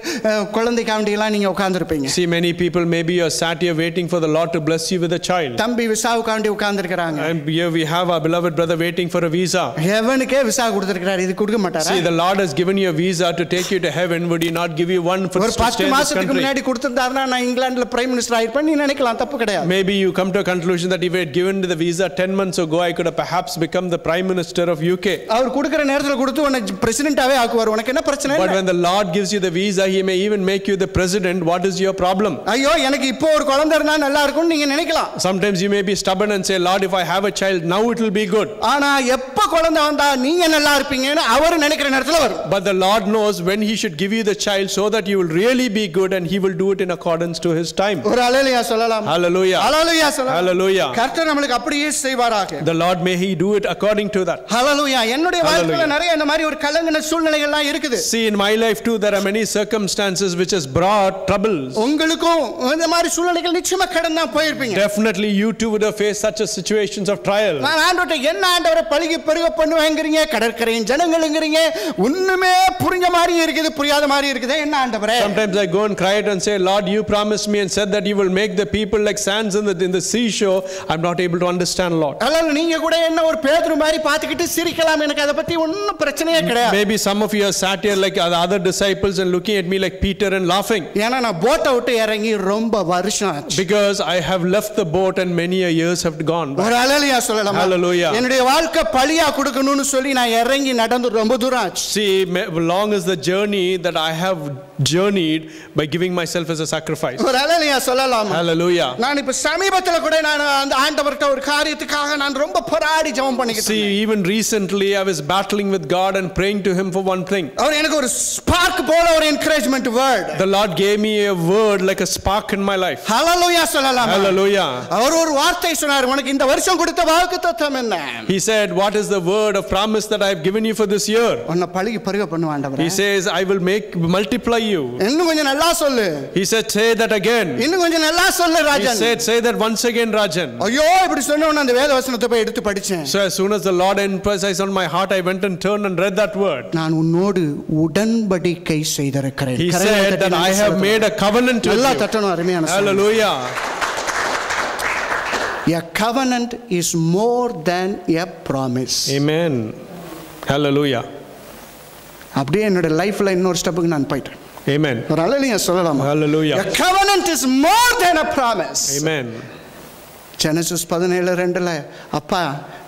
குழந்தைக்காண்டி எல்லாம் நீங்க உட்கார்ந்திருப்பீங்க. See, many people maybe you are sat here waiting for the Lord to bless you with a child. தம்பி விசாவுக்காண்டி உட்கார்ந்திருக்காங்க. And here we have our beloved brother waiting for a visa. ஹெவனுக்கே விசா கொடுத்திருக்காரு, இது கொடுக்க மாட்டாரா? See, the Lord has given you a visa to take you to heaven. Would he not give you one for ஒரு 10 மாசத்துக்கு முன்னாடி கொடுத்திருந்தாருன்னா நான் இங்கிலாந்துல பிரைம் மினிஸ்டர் ஆயிருப்பேன் நீ நினைக்கலாம், தப்பு கிடையாது. Maybe you come to a conclusion that if I had given the visa 10 months ago, I could have perhaps become the prime minister of UK. அவர் கொடுக்கிற நேரத்துல கொடுத்து உன்னை பிரசிடென்ட்டாவே ஆக்குவார், உனக்கு என்ன பிரச்சனை? But when the Lord gives you the visa, he may even make you the president. What is your problem? ஐயோ எனக்கு இப்போ ஒரு குழந்தை இருந்தா நல்லா இருக்கும்னு நீங்க நினைக்கலாம். Sometimes you may be stubborn and say, Lord, if I have a child now, it will be good. ஆனா எப்ப குழந்தை வந்தா நீங்க நல்லா இருப்பீங்கன்னு அவர் நினைக்கிற நேரத்துல வரும். But the Lord knows when he should give you the child so that you will really be good, and he will do it in accordance to his time. ஒரு அல்லேலூயா சொல்லலாம். Hallelujah. ஹalleluya சொல்லலாம். Hallelujah. கர்த்தர் நமக்கு அப்படியே செய்வாராக. The Lord may he do it according to that. ஹalleluya. என்னுடைய வாழ்க்கையில நிறைய இந்த மாதிரி ஒரு கலங்கின சூழ்நிலைகள்லாம் இருக்குது. See, in my life too there are many circumstances which has brought troubles. உங்களுக்கும் இந்த மாதிரி சூழ்நிலைகள் நிச்சயமா கடந்து தான் போயிருப்பீங்க. Definitely you too would have faced such a situations of trial. நான் ஆண்டவரே என்ன ஆண்டவரே பழுகி பெருக பண்ணுவேங்கறீங்க, கடற்கரையின் ஜனங்கள்ங்கறீங்க, ஒண்ணுமே புரிஞ்ச மாதிரி இருக்குது புரியாத மாதிரி இருக்குது, என்ன ஆண்டவரே? Sometimes I go and cry it and say, Lord, you promised me and said that you will make the people like sands in the seashore. I'm not able to understand, Lord. அல்ல நீங்க கூட என்ன ஒரு பேதுரு மாதிரி பாத்துக்கிட்டு சிரிக்கலாம், எனக்கு அத பத்தி ஒண்ணும் பிரச்சனையே கிடையாது. Maybe some of you are sat here like the other disciples and looking at me like Peter and laughing. ஏன்னா நான் போட்டை விட்டு இறங்கி ரொம்ப வருஷம் ஆச்சு. Because I have left the boat and many years have gone. ஒரு அல்லேலூயா சொல்லலாம். Hallelujah. என்னுடைய வாழ்க்கை பழியா கொடுக்கணும்னு சொல்லி நான் இறங்கி நடந்து ரொம்ப தூரம் ஆச்சு. See, long is the journey that I have journeyed by giving myself as a sacrifice. ஒரு ஹalleluya சொல்லலாம். Hallelujah. நான் இப்ப சமீபத்துல கூட நான் அந்த ஆண்டவர்ட்ட ஒரு காரியத்துக்காக நான் ரொம்ப போராடி ஜெபம் பண்ணிக்கிட்டு See, even recently I was battling with God and praying to him for one thing. அவர் எனக்கு ஒரு ஸ்பார்க் போல ஒரு encouragement word. The Lord gave me a word like a spark in my life. ஹalleluya சொல்லலாம். Hallelujah. அவர் ஒரு வார்த்தை சொன்னார், உனக்கு இந்த வருஷம் கொடுத்த வாக்குத்தத்தம் என்ன? He said, what is the word of promise that I have given you for this year? உன்னை பழுகி பருக பண்ணுவேன் ஆண்டவரே. He says, I will multiply you. இன்னும் கொஞ்சம் நல்லா சொல்லு. He said, say that again. இன்னும் கொஞ்சம் நல்லா சொல்லு Rajan. He said, say that once again, Rajan. ஐயோ இப்படி சொன்ன உடனே அந்த வேத வசனத்தை போய் எடுத்து படிச்சேன். So as soon as the Lord emphasized on my heart, I went and turned and read that word. நான் உன்னோடு உடன்படிக்கை செய்திருக்கிறேன். He said that I have made a covenant with you. நல்லா தட்டணும் அருமையான. Hallelujah. A covenant is more than a promise. Amen. Hallelujah. அப்படியே என்னோட லைஃப்ல இன்னொரு ஸ்டெப்புக்கு நான் போயிட்டேன். Amen. ஒரு ஹalleluya சொல்லலாம். Hallelujah. A covenant is more than a promise. Amen. Genesis 17:2ல அப்பா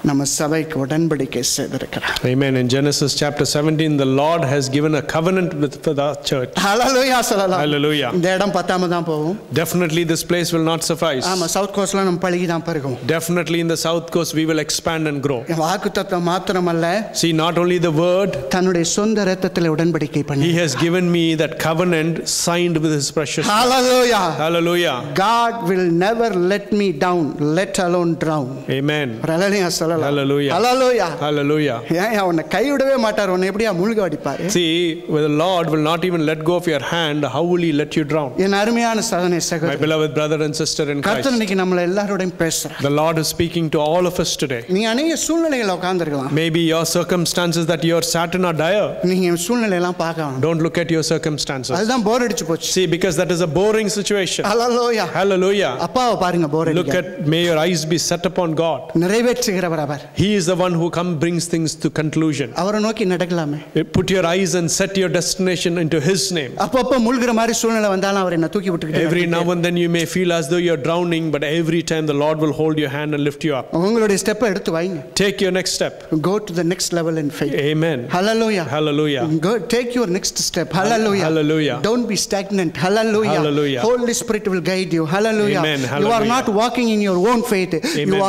நம்ம சபைக்கு உடன்படிக்கை செய்திருக்கிறார். Amen. In Genesis chapter 17, the Lord has given a covenant with the church. ஹalleluya சொல்லலாம். Hallelujah. இந்த இடம் பத்தாம தான் போகும். Definitely this place will not suffice. ஆமா, சவுத் கோஸ்ட்ல நம்ம பழகி தான் பெருகும். Definitely in the south coast we will expand and grow. வாக்குத்தத்தம் மாத்திரமல்ல, See, not only the word, தன்னுடைய சொந்த இரத்தத்திலே உடன்படிக்கை பண்ணி. He has given me that covenant signed with His precious. Hallelujah. Hallelujah. God will never let me down, let alone drown. Amen. ஹalleluya சொல்லலாம். Hallelujah. Hallelujah. Hallelujah. ஏன் அவனை கைவிடவே மாட்டார், உன்னை எப்படியா மூழ்க அடிப்பாரு. See, where the Lord will not even let go of your hand, how will He let you drown? என் அருமையான சகோதரனே My சகோதரி, beloved brother and sister in Christ, கர்த்தர் இன்னைக்கு நம்மள எல்லாரோடையும் பேசுறார். the Lord is speaking to all of us today. நீ அநேக சூழ்நிலைகளை உட்கார்ந்திருக்கலாம். Maybe your circumstances that you are sat in are dire. நீங்க சூழ்நிலையெல்லாம் பார்க்கலாம். Don't look at your circumstances. அதுதான் போர் அடிச்சு போச்சு. See, because that is a boring situation. Hallelujah. Hallelujah. அப்பாவை பாருங்க, போர் Look அடிக்க. at, may your eyes be set upon God. நிறைவேற்றுகிறவர் our. He is the one who brings things to conclusion. அவரை நோக்கி நடக்கலாமே. Put your eyes and set your destination into His name. அப்பப்ப மூழ்கிற மாதிரி சூழ்நிலை வந்தாலும் அவர் என்ன தூக்கி விட்டுக்கிட்டே. Every now and then you may feel as though you're drowning, but every time the Lord will hold your hand and lift you up. உங்களுடைய ஸ்டெப்பை எடுத்து வைங்க. Take your next step. Go to the next level in faith. Amen. Hallelujah. Hallelujah. Go take your next step. Hallelujah. Hallelujah. Don't be stagnant. Hallelujah. Hallelujah. Holy Spirit will guide you. Hallelujah. Amen. You are Hallelujah. not walking in your own faith. Amen.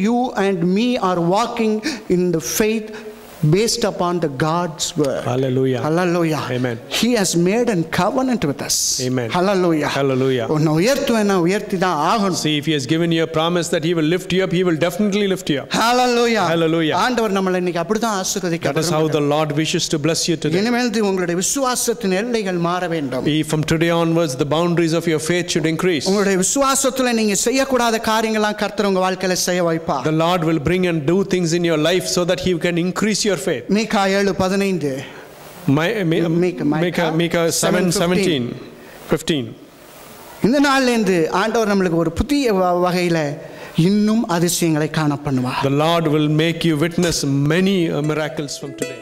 You and me are walking in the faith based upon the God's word. Hallelujah. Hallelujah. Amen. He has made a covenant with us. Amen. Hallelujah. Hallelujah. உன்னை உயர்த்துவேன்னா உயர்த்தி தான் ஆகணும். See, if He has given you a promise that He will lift you up, He will definitely lift you up. Hallelujah. Hallelujah. ஆண்டவர் நம்மளை இன்னைக்கு அப்படிதான் ஆசீர்வதிக்க. That is how the Lord wishes to bless you today. இனிமேல் உங்களுடைய விசுவாசத்தின் எல்லைகள் மாற வேண்டும். From today onwards, the boundaries of your faith should increase. உங்களுடைய விசுவாசத்துல நீங்க செய்யக்கூடாத காரியங்கள்லாம் கர்த்தர் உங்க வாழ்க்கையில செய்ய வைப்பார். The Lord will bring and do things in your life so that He can increase your faith. Micah 7:15. Micah 7:15. இந்த நாள்ல இருந்து ஆண்டவர் நம்மளுக்கு ஒரு புதிய வகையில இன்னும் அதிசயங்களை காண பண்ணுவார். The Lord will make you witness many miracles from today.